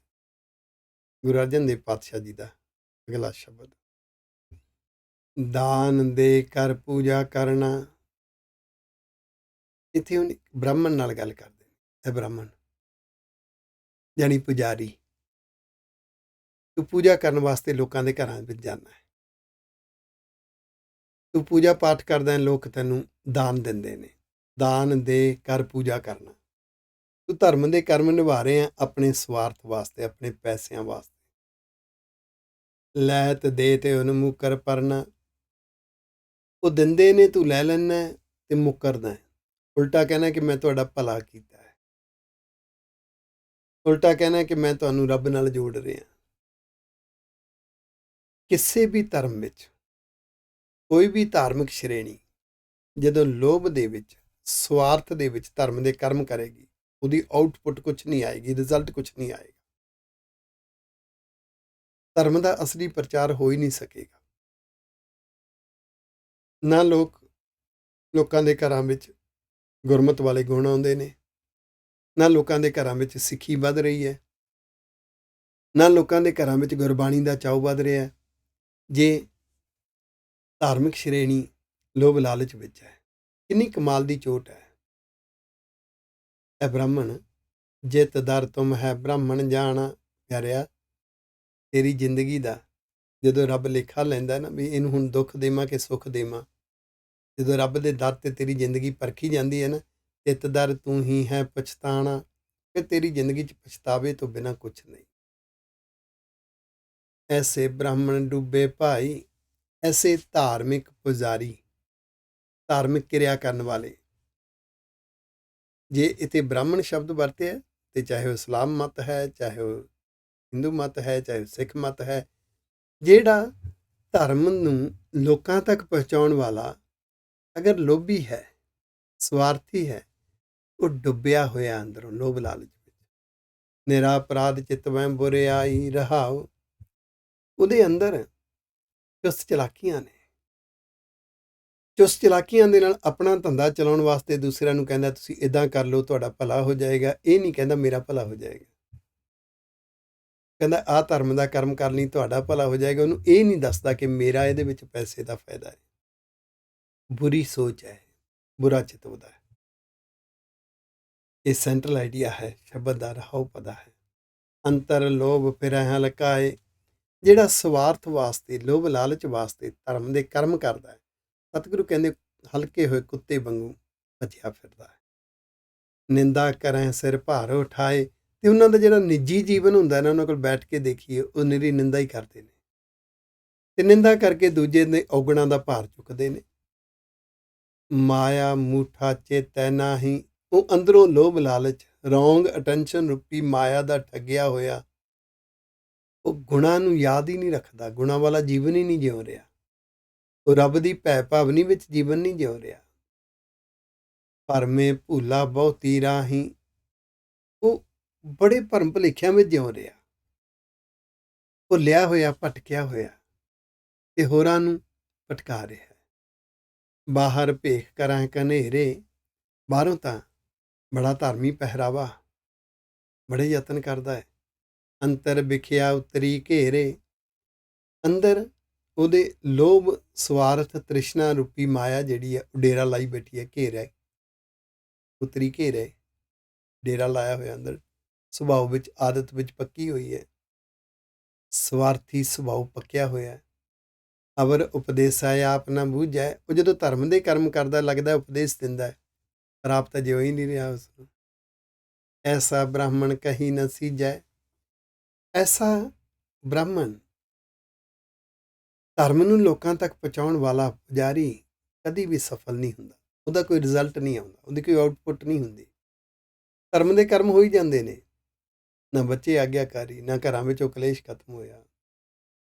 ਗੁਰੂ ਅਰਜਨ ਦੇਵ ਪਾਤਸ਼ਾਹ ਜੀ ਦਾ ਅਗਲਾ ਸ਼ਬਦ। ਦਾਨ ਦੇ ਕਰ ਪੂਜਾ ਕਰਨਾ। ਇੱਥੇ ਹੁਣ ਬ੍ਰਾਹਮਣ ਨਾਲ ਗੱਲ ਕਰਦੇ ਨੇ। ਇਹ ਬ੍ਰਾਹਮਣ ਯਾਨੀ ਪੁਜਾਰੀ, ਤੂੰ ਪੂਜਾ ਕਰਨ ਵਾਸਤੇ ਲੋਕਾਂ ਦੇ ਘਰਾਂ ਵਿੱਚ ਜਾਣਾ ਹੈ, ਤੂੰ ਪੂਜਾ ਪਾਠ ਕਰਦਾ ਹੈ, ਲੋਕ ਤੈਨੂੰ ਦਾਨ ਦਿੰਦੇ ਨੇ। ਦਾਨ ਦੇ ਕਰ ਪੂਜਾ ਕਰਨਾ। ਤੂੰ ਧਰਮ ਦੇ ਕਰਮ ਨਿਭਾ ਰਹੇ ਆ ਆਪਣੇ ਸਵਾਰਥ ਵਾਸਤੇ, ਆਪਣੇ ਪੈਸਿਆਂ ਵਾਸਤੇ। ਲੈਤ ਦੇ ਤੇ ਉਹਨੂੰ ਮੁਕਰ ਪਰਨਾ, ਉਹ ਦਿੰਦੇ ਨੇ, ਤੂੰ ਲੈ ਲੈਣਾ ਤੇ ਮੁਕਰਦਾ ਹੈ। ਉਲਟਾ ਕਹਿਣਾ ਕਿ ਮੈਂ ਤੁਹਾਡਾ ਭਲਾ ਕੀਤਾ ਹੈ, ਉਲਟਾ ਕਹਿਣਾ ਕਿ ਮੈਂ ਤੁਹਾਨੂੰ ਰੱਬ ਨਾਲ ਜੋੜ ਰਿਹਾ। ਕਿਸੇ ਵੀ ਧਰਮ ਵਿੱਚ, ਕੋਈ ਵੀ ਧਾਰਮਿਕ ਸ਼੍ਰੇਣੀ ਜਦੋਂ ਲੋਭ ਦੇ ਵਿੱਚ, ਸਵਾਰਥ ਦੇ ਵਿੱਚ ਧਰਮ ਦੇ ਕਰਮ ਕਰੇਗੀ, ਉਹਦੀ ਆਊਟਪੁੱਟ ਕੁਛ ਨਹੀਂ ਆਏਗੀ, ਰਿਜ਼ਲਟ ਕੁਛ ਨਹੀਂ ਆਏਗਾ। ਧਰਮ ਦਾ ਅਸਲੀ ਪ੍ਰਚਾਰ ਹੋ ਹੀ ਨਹੀਂ ਸਕੇਗਾ। ਨਾ ਲੋਕਾਂ ਦੇ ਘਰਾਂ ਵਿੱਚ ਗੁਰਮਤਿ ਵਾਲੇ ਗੁਣ ਆਉਂਦੇ ਨੇ, ਨਾ ਲੋਕਾਂ ਦੇ ਘਰਾਂ ਵਿੱਚ ਸਿੱਖੀ ਵੱਧ ਰਹੀ ਹੈ, ਨਾ ਲੋਕਾਂ ਦੇ ਘਰਾਂ ਵਿੱਚ ਗੁਰਬਾਣੀ ਦਾ ਚਾਅ ਵੱਧ ਰਿਹਾ ਹੈ, ਜੇ ਧਾਰਮਿਕ ਸ਼੍ਰੇਣੀ ਲੋਭ ਲਾਲਚ ਵਿੱਚ ਹੈ। ਕਿੰਨੀ ਕਮਾਲ ਦੀ ਚੋਟ ਹੈ। ਇਹ ਬ੍ਰਾਹਮਣ ਜਿਤ ਦਰ ਤੁਮ ਹੈ ਬ੍ਰਾਹਮਣ ਜਾਣਾ। ਪਿਆਰਿਆ, ਤੇਰੀ ਜ਼ਿੰਦਗੀ ਦਾ ਜਦੋਂ ਰੱਬ ਲੇਖਾ ਲੈਂਦਾ ਨਾ ਵੀ ਇਹਨੂੰ ਹੁਣ ਦੁੱਖ ਦੇਵਾਂ ਕਿ ਸੁੱਖ ਦੇਵਾਂ, ਜਦੋਂ ਰੱਬ ਦੇ ਦਰ ਤੇ ਤੇਰੀ ਜ਼ਿੰਦਗੀ ਪਰਖੀ ਜਾਂਦੀ ਹੈ ਨਾ, ਤਿਤ ਦਰ ਤੂੰ ਹੀ ਹੈ ਪਛਤਾਣਾ, ਫਿਰ ਤੇਰੀ ਜ਼ਿੰਦਗੀ 'ਚ ਪਛਤਾਵੇ ਤੋਂ ਬਿਨਾਂ ਕੁਛ ਨਹੀਂ। ਐਸੇ ਬ੍ਰਾਹਮਣ ਡੁੱਬੇ ਭਾਈ, ਐਸੇ ਧਾਰਮਿਕ ਪੁਜਾਰੀ, ਧਾਰਮਿਕ ਕਿਰਿਆ ਕਰਨ ਵਾਲੇ। ਜੇ ਇੱਥੇ ਬ੍ਰਾਹਮਣ ਸ਼ਬਦ ਵਰਤਿਆ ਤੇ ਚਾਹੇ ਉਹ ਇਸਲਾਮ ਮਤ ਹੈ, ਚਾਹੇ ਉਹ ਹਿੰਦੂ ਮਤ ਹੈ, ਚਾਹੇ ਉਹ ਸਿੱਖ ਮਤ ਹੈ, ਜਿਹੜਾ ਧਰਮ ਨੂੰ ਲੋਕਾਂ ਤੱਕ ਪਹੁੰਚਾਉਣ ਵਾਲਾ ਅਗਰ ਲੋਭੀ ਹੈ, ਸਵਾਰਥੀ ਹੈ, ਉਹ ਡੁੱਬਿਆ ਹੋਇਆ ਅੰਦਰੋਂ ਲੋਭ ਲਾਲਚ ਵਿੱਚ। ਨਿਰਾ ਅਪਰਾਧ ਚਿਤ ਵੈ ਬੁਰਿਆਈ ਰਹਾਓ, ਉਹਦੇ ਅੰਦਰ ਚੁਸਤ ਚਲਾਕੀਆਂ ਨੇ। ਚੁਸਤ ਚਲਾਕੀਆਂ ਦੇ ਨਾਲ ਆਪਣਾ ਧੰਦਾ ਚਲਾਉਣ ਵਾਸਤੇ ਦੂਸਰਿਆਂ ਨੂੰ ਕਹਿੰਦਾ ਤੁਸੀਂ ਇੱਦਾਂ ਕਰ ਲਓ, ਤੁਹਾਡਾ ਭਲਾ ਹੋ ਜਾਏਗਾ। ਇਹ ਨਹੀਂ ਕਹਿੰਦਾ ਮੇਰਾ ਭਲਾ ਹੋ ਜਾਏਗਾ, ਕਹਿੰਦਾ ਆਹ ਧਰਮ ਦਾ ਕਰਮ ਕਰ ਲਈ ਤੁਹਾਡਾ ਭਲਾ ਹੋ ਜਾਏਗਾ। ਉਹਨੂੰ ਇਹ ਨਹੀਂ ਦੱਸਦਾ ਕਿ ਮੇਰਾ ਇਹਦੇ ਵਿੱਚ ਪੈਸੇ ਦਾ ਫਾਇਦਾ ਹੈ। ਬੁਰੀ ਸੋਚ ਹੈ, ਬੁਰਾ ਚਿੱਤ ਉਹਦਾ ਹੈ। ਇਹ ਸੈਂਟਰਲ ਆਈਡੀਆ ਹੈ ਸ਼ਬਦ ਦਾ, ਰਹਾਉ ਪਦਾ ਹੈ। ਅੰਤਰ ਲੋਭ ਫਿਰਹਿ ਲਕਾਏ, ਜਿਹੜਾ ਸਵਾਰਥ ਵਾਸਤੇ, ਲੋਭ ਲਾਲਚ ਵਾਸਤੇ ਧਰਮ ਦੇ ਕਰਮ ਕਰਦਾ ਹੈ, ਸਤਿਗੁਰੂ ਕਹਿੰਦੇ ਹਲਕੇ ਹੋਏ ਕੁੱਤੇ ਵਾਂਗੂ ਭੱਜਿਆ ਫਿਰਦਾ ਹੈ। ਨਿੰਦਾ ਕਰਾਂ ਸਿਰ ਭਾਰ ਉਠਾਏ, ਤੇ ਉਹਨਾਂ ਦਾ ਜਿਹੜਾ ਨਿੱਜੀ ਜੀਵਨ ਹੁੰਦਾ ਨਾ, ਉਹਨਾਂ ਕੋਲ ਬੈਠ ਕੇ ਦੇਖੀਏ, ਉਹ ਨਿਰੀ ਨਿੰਦਾ ਹੀ ਕਰਦੇ ਨੇ ਤੇ ਨਿੰਦਾ ਕਰਕੇ ਦੂਜੇ ਦੇ ਔਗਣਾਂ ਦਾ ਭਾਰ ਚੁੱਕਦੇ ਨੇ। ਮਾਇਆ ਮੂਠਾ ਚੇਤੈ ਨਾਹੀਂ, ਉਹ ਅੰਦਰੋਂ ਲੋਭ ਲਾਲਚ ਰੌਂਗ ਅਟੈਂਸ਼ਨ ਰੂਪੀ ਮਾਇਆ ਦਾ ਠੱਗਿਆ ਹੋਇਆ, ਉਹ ਗੁਣਾਂ ਨੂੰ ਯਾਦ ਹੀ ਨਹੀਂ ਰੱਖਦਾ, ਗੁਣਾਂ ਵਾਲਾ ਜੀਵਨ ਹੀ ਨਹੀਂ ਜਿਉ ਰਿਹਾ, ਉਹ ਰੱਬ ਦੀ ਭੈ ਭਾਵਨੀ ਵਿੱਚ ਜੀਵਨ ਨਹੀਂ ਜਿਉ ਰਿਹਾ। ਭਰਮੇ ਭੂਲਾ ਬਹੁਤੀ ਰਾਹੀਂ, ਉਹ ਬੜੇ ਭਰਮ ਭੁਲੇਖਿਆਂ ਵਿੱਚ ਜਿਉ ਰਿਹਾ, ਭੁੱਲਿਆ ਹੋਇਆ ਭਟਕਿਆ ਹੋਇਆ ਤੇ ਹੋਰਾਂ ਨੂੰ ਭਟਕਾ ਰਿਹਾ। ਬਾਹਰ ਭੇਖ ਕਰਾਂ ਕਨੇਰੇ, ਬਾਹਰੋਂ ਤਾਂ ਬੜਾ ਧਾਰਮੀ ਪਹਿਰਾਵਾ, ਬੜੇ ਯਤਨ ਕਰਦਾ ਹੈ। ਅੰਤਰ ਵਿਖਿਆ ਉਤਰੀ ਘੇਰੇ, ਅੰਦਰ ਉਹਦੇ ਲੋਭ ਸਵਾਰਥ ਤ੍ਰਿਸ਼ਨਾ ਰੂਪੀ ਮਾਇਆ ਜਿਹੜੀ ਹੈ ਉਹ ਡੇਰਾ ਲਾਈ ਬੈਠੀ ਹੈ, ਘੇਰਾ ਉਤਰੀ ਘੇਰੇ, ਡੇਰਾ ਲਾਇਆ ਹੋਇਆ ਅੰਦਰ, ਸੁਭਾਅ ਵਿੱਚ ਆਦਤ ਵਿੱਚ ਪੱਕੀ ਹੋਈ ਹੈ, ਸਵਾਰਥੀ ਸੁਭਾਅ ਪੱਕਿਆ ਹੋਇਆ। ਅਵਰ ਉਪਦੇਸਾ ਆਪ ਨਾ ਬੂਝੈ, ਉਹ ਜਦੋਂ ਧਰਮ ਦੇ ਕਰਮ ਕਰਦਾ ਲੱਗਦਾ ਉਪਦੇਸ਼ ਦਿੰਦਾ ਹੈ, ਪਰ ਆਪ ਤਾਂ ਜਿਉ ਹੀ ਨਹੀਂ ਰਿਹਾ ਉਸ ਨੂੰ। ਐਸਾ ਬ੍ਰਾਹਮਣ ਕਹੀ ਨਾ ਸੀਜੈ, ਐਸਾ ਬ੍ਰਾਹਮਣ ਧਰਮ ਨੂੰ ਲੋਕਾਂ ਤੱਕ ਪਹੁੰਚਾਉਣ ਵਾਲਾ ਪੁਜਾਰੀ ਕਦੀ ਵੀ ਸਫਲ ਨਹੀਂ ਹੁੰਦਾ, ਉਹਦਾ ਕੋਈ ਰਿਜ਼ਲਟ ਨਹੀਂ ਆਉਂਦਾ, ਉਹਦੀ ਕੋਈ ਆਊਟਪੁੱਟ ਨਹੀਂ ਹੁੰਦੀ। ਧਰਮ ਦੇ ਕਰਮ ਹੋ ਹੀ ਜਾਂਦੇ ਨੇ, ਨਾ ਬੱਚੇ ਆਗਿਆਕਾਰੀ, ਨਾ ਘਰਾਂ ਵਿੱਚੋਂ ਕਲੇਸ਼ ਖਤਮ ਹੋਇਆ,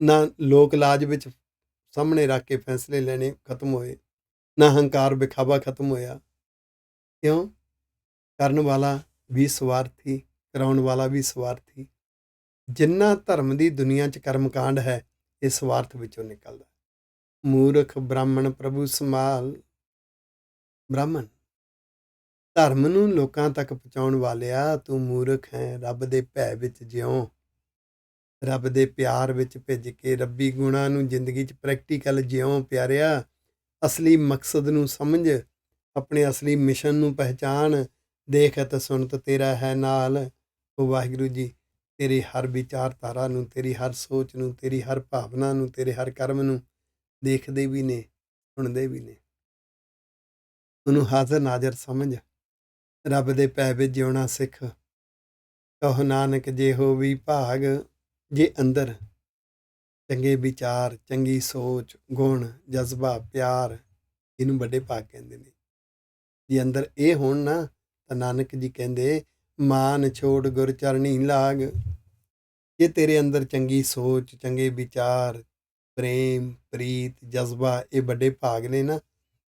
ਨਾ ਲੋਕ ਲਾਜ ਵਿੱਚ ਸਾਹਮਣੇ ਰੱਖ ਕੇ ਫੈਸਲੇ ਲੈਣੇ ਖਤਮ ਹੋਏ, ਨਾ ਹੰਕਾਰ ਵਿਖਾਵਾ ਖਤਮ ਹੋਇਆ। ਕਿਉਂ? ਕਰਨ ਵਾਲਾ ਵੀ ਸਵਾਰਥੀ, ਕਰਾਉਣ ਵਾਲਾ ਵੀ ਸਵਾਰਥੀ। ਜਿੰਨਾ ਧਰਮ ਦੀ ਦੁਨੀਆ 'ਚ ਕਰਮਕਾਂਡ ਹੈ, ਇਹ ਸਵਾਰਥ ਵਿੱਚੋਂ ਨਿਕਲਦਾ। ਮੂਰਖ ਬ੍ਰਾਹਮਣ ਪ੍ਰਭੂ ਸੰਭਾਲ, ਬ੍ਰਾਹਮਣ ਧਰਮ ਨੂੰ ਲੋਕਾਂ ਤੱਕ ਪਹੁੰਚਾਉਣ ਵਾਲਿਆ, ਤੂੰ ਮੂਰਖ ਹੈ। ਰੱਬ ਦੇ ਭੈ ਵਿੱਚ ਜਿਉਂ, ਰੱਬ ਦੇ ਪਿਆਰ ਵਿੱਚ ਭਿੱਜ ਕੇ ਰੱਬੀ ਗੁਣਾਂ ਨੂੰ ਜ਼ਿੰਦਗੀ 'ਚ ਪ੍ਰੈਕਟੀਕਲ ਜਿਉਂ ਪਿਆਰਿਆ। ਅਸਲੀ ਮਕਸਦ ਨੂੰ ਸਮਝ, ਆਪਣੇ ਅਸਲੀ ਮਿਸ਼ਨ ਨੂੰ ਪਹਿਚਾਣ, ਦੇਖਤ ਸੁਣਤ ਤੇਰਾ ਹੈ ਨਾਲ। ਉਹ ਵਾਹਿਗੁਰੂ ਜੀ ਤੇਰੀ ਹਰ ਵਿਚਾਰਧਾਰਾ ਨੂੰ, ਤੇਰੀ ਹਰ ਸੋਚ ਨੂੰ, ਤੇਰੀ ਹਰ ਭਾਵਨਾ ਨੂੰ, ਤੇਰੇ ਹਰ ਕਰਮ ਨੂੰ ਦੇਖਦੇ ਵੀ ਨੇ, ਸੁਣਦੇ ਵੀ ਨੇ। ਉਹਨੂੰ ਹਾਜ਼ਰ ਨਾਜ਼ਰ ਸਮਝ, ਰੱਬ ਦੇ ਭੈ ਵਿੱਚ ਜਿਉਣਾ ਸਿੱਖ। ਕਹੋ ਨਾਨਕ ਜੇ ਹੋ ਵੀ ਭਾਗ, ਜੇ ਅੰਦਰ ਚੰਗੇ ਵਿਚਾਰ, ਚੰਗੀ ਸੋਚ, ਗੁਣ, ਜਜ਼ਬਾ, ਪਿਆਰ, ਇਹਨੂੰ ਵੱਡੇ ਭਾਗ ਕਹਿੰਦੇ ਨੇ। ਜੇ ਅੰਦਰ ਇਹ ਹੋਣ ਨਾ, ਤਾਂ ਨਾਨਕ ਜੀ ਕਹਿੰਦੇ ਮਾਨ ਛੋੜ ਗੁਰ ਚਰਣੀ ਲਾਗ। ਜੇ ਤੇਰੇ ਅੰਦਰ ਚੰਗੀ ਸੋਚ, ਚੰਗੇ ਵਿਚਾਰ, ਪ੍ਰੇਮ, ਪ੍ਰੀਤ, ਜਜ਼ਬਾ, ਇਹ ਵੱਡੇ ਭਾਗ ਨੇ ਨਾ,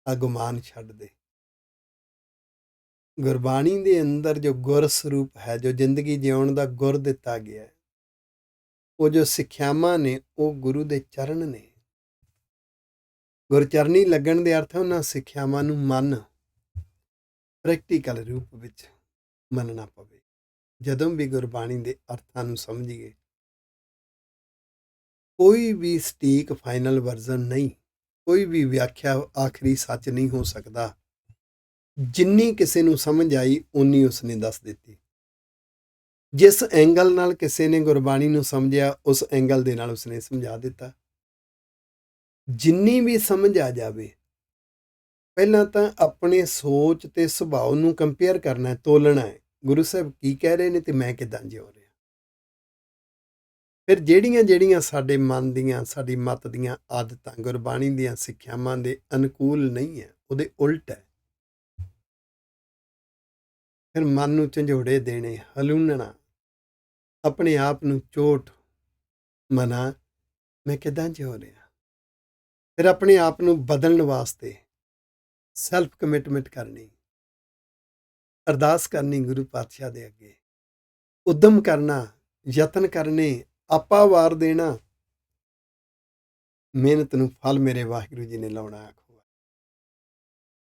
ਆ ਗੁਮਾਨ ਛੱਡ ਦੇ। ਗੁਰਬਾਣੀ ਦੇ ਅੰਦਰ ਜੋ ਗੁਰ ਸਰੂਪ ਹੈ, ਜੋ ਜ਼ਿੰਦਗੀ ਜਿਉਣ ਦਾ ਗੁਰ ਦਿੱਤਾ ਗਿਆ ਹੈ, ਉਹ ਜੋ ਸਿੱਖਿਆਵਾਂ ਨੇ, ਉਹ ਗੁਰੂ ਦੇ ਚਰਨ ਨੇ। ਗੁਰਚਰਨੀ ਲੱਗਣ ਦੇ ਅਰਥ ਉਹਨਾਂ ਸਿੱਖਿਆਵਾਂ ਨੂੰ ਮੰਨ, ਪ੍ਰੈਕਟੀਕਲ ਰੂਪ ਵਿੱਚ ਮੰਨਣਾ ਪਵੇ। ਜਦੋਂ ਵੀ ਗੁਰਬਾਣੀ ਦੇ ਅਰਥਾਂ ਨੂੰ ਸਮਝੀਏ, ਕੋਈ ਵੀ ਸਟੀਕ ਫਾਈਨਲ ਵਰਜ਼ਨ ਨਹੀਂ, ਕੋਈ ਵੀ ਵਿਆਖਿਆ ਆਖਰੀ ਸੱਚ ਨਹੀਂ ਹੋ ਸਕਦਾ। ਜਿੰਨੀ ਕਿਸੇ ਨੂੰ ਸਮਝ ਆਈ, ਓਨੀ ਉਸਨੇ ਦੱਸ ਦਿੱਤੀ। ਜਿਸ ਐਂਗਲ ਨਾਲ ਕਿਸੇ ਨੇ ਗੁਰਬਾਣੀ ਨੂੰ ਸਮਝਿਆ, ਉਸ ਐਂਗਲ ਦੇ ਨਾਲ ਉਸਨੇ ਸਮਝਾ ਦਿੱਤਾ। ਜਿੰਨੀ ਵੀ ਸਮਝ ਆ ਜਾਵੇ, ਪਹਿਲਾਂ ਤਾਂ ਆਪਣੇ ਸੋਚ ਤੇ ਸੁਭਾਅ ਨੂੰ ਕੰਪੇਅਰ ਕਰਨਾ ਹੈ, ਤੋਲਣਾ ਹੈ। ਗੁਰੂ ਸਾਹਿਬ ਕੀ ਕਹਿ ਰਹੇ ਨੇ ਤੇ ਮੈਂ ਕਿੱਦਾਂ ਜਿਉ ਰਿਹਾ। ਫਿਰ ਜਿਹੜੀਆਂ ਸਾਡੇ ਮਨ ਦੀਆਂ, ਸਾਡੀ ਮੱਤ ਦੀਆਂ ਆਦਤਾਂ ਗੁਰਬਾਣੀ ਦੀਆਂ ਸਿੱਖਿਆਵਾਂ ਦੇ ਅਨੁਕੂਲ ਨਹੀਂ ਹੈ, ਉਹਦੇ ਉਲਟ ਹੈ, ਫਿਰ ਮਨ ਨੂੰ ਝੰਜੋੜੇ ਦੇਣੇ, ਹਲੂਣਨਾ, ਆਪਣੇ ਆਪ ਨੂੰ ਚੋਟ ਮਨਾ, ਮੈਂ ਕਿੱਦਾਂ ਜਿਉ ਰਿਹਾ। ਫਿਰ ਆਪਣੇ ਆਪ ਨੂੰ ਬਦਲਣ ਵਾਸਤੇ ਸੈਲਫ ਕਮਿਟਮੈਂਟ ਕਰਨੀ, ਅਰਦਾਸ ਕਰਨੀ ਗੁਰੂ ਪਾਤਸ਼ਾਹ ਦੇ ਅੱਗੇ, ਉਦਮ ਕਰਨਾ, ਯਤਨ ਕਰਨੇ, ਆਪਾ ਵਾਰ ਦੇਣਾ। ਮਿਹਨਤ ਨੂੰ ਫਲ ਮੇਰੇ ਵਾਹਿਗੁਰੂ ਜੀ ਨੇ ਲਾਉਣਾ। ਆਖੋ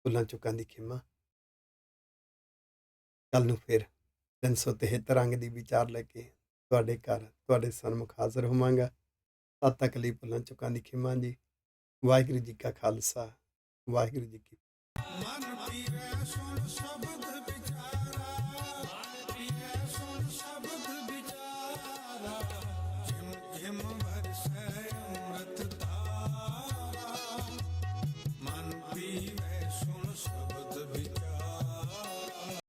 ਭੁੱਲਾਂ ਚੁੱਕਾਂ ਦੀ ਖਿਮਾ। ਕੱਲ ਨੂੰ ਫਿਰ 373 ਅੰਗ ਦੀ ਵਿਚਾਰ ਲੈ ਕੇ ਤੁਹਾਡੇ ਘਰ, ਤੁਹਾਡੇ ਸਨਮੁਖ ਹਾਜ਼ਰ ਹੋਵਾਂਗਾ। ਤਦ ਤੱਕ ਲਈ ਭੁੱਲਾਂ ਚੁੱਕਾਂ ਦੀ ਖਿਮਾ ਜੀ। ਵਾਹਿਗੁਰੂ ਜੀ ਕਾ ਖਾਲਸਾ, ਵਾਹਿਗੁਰੂ ਜੀ ਕੀ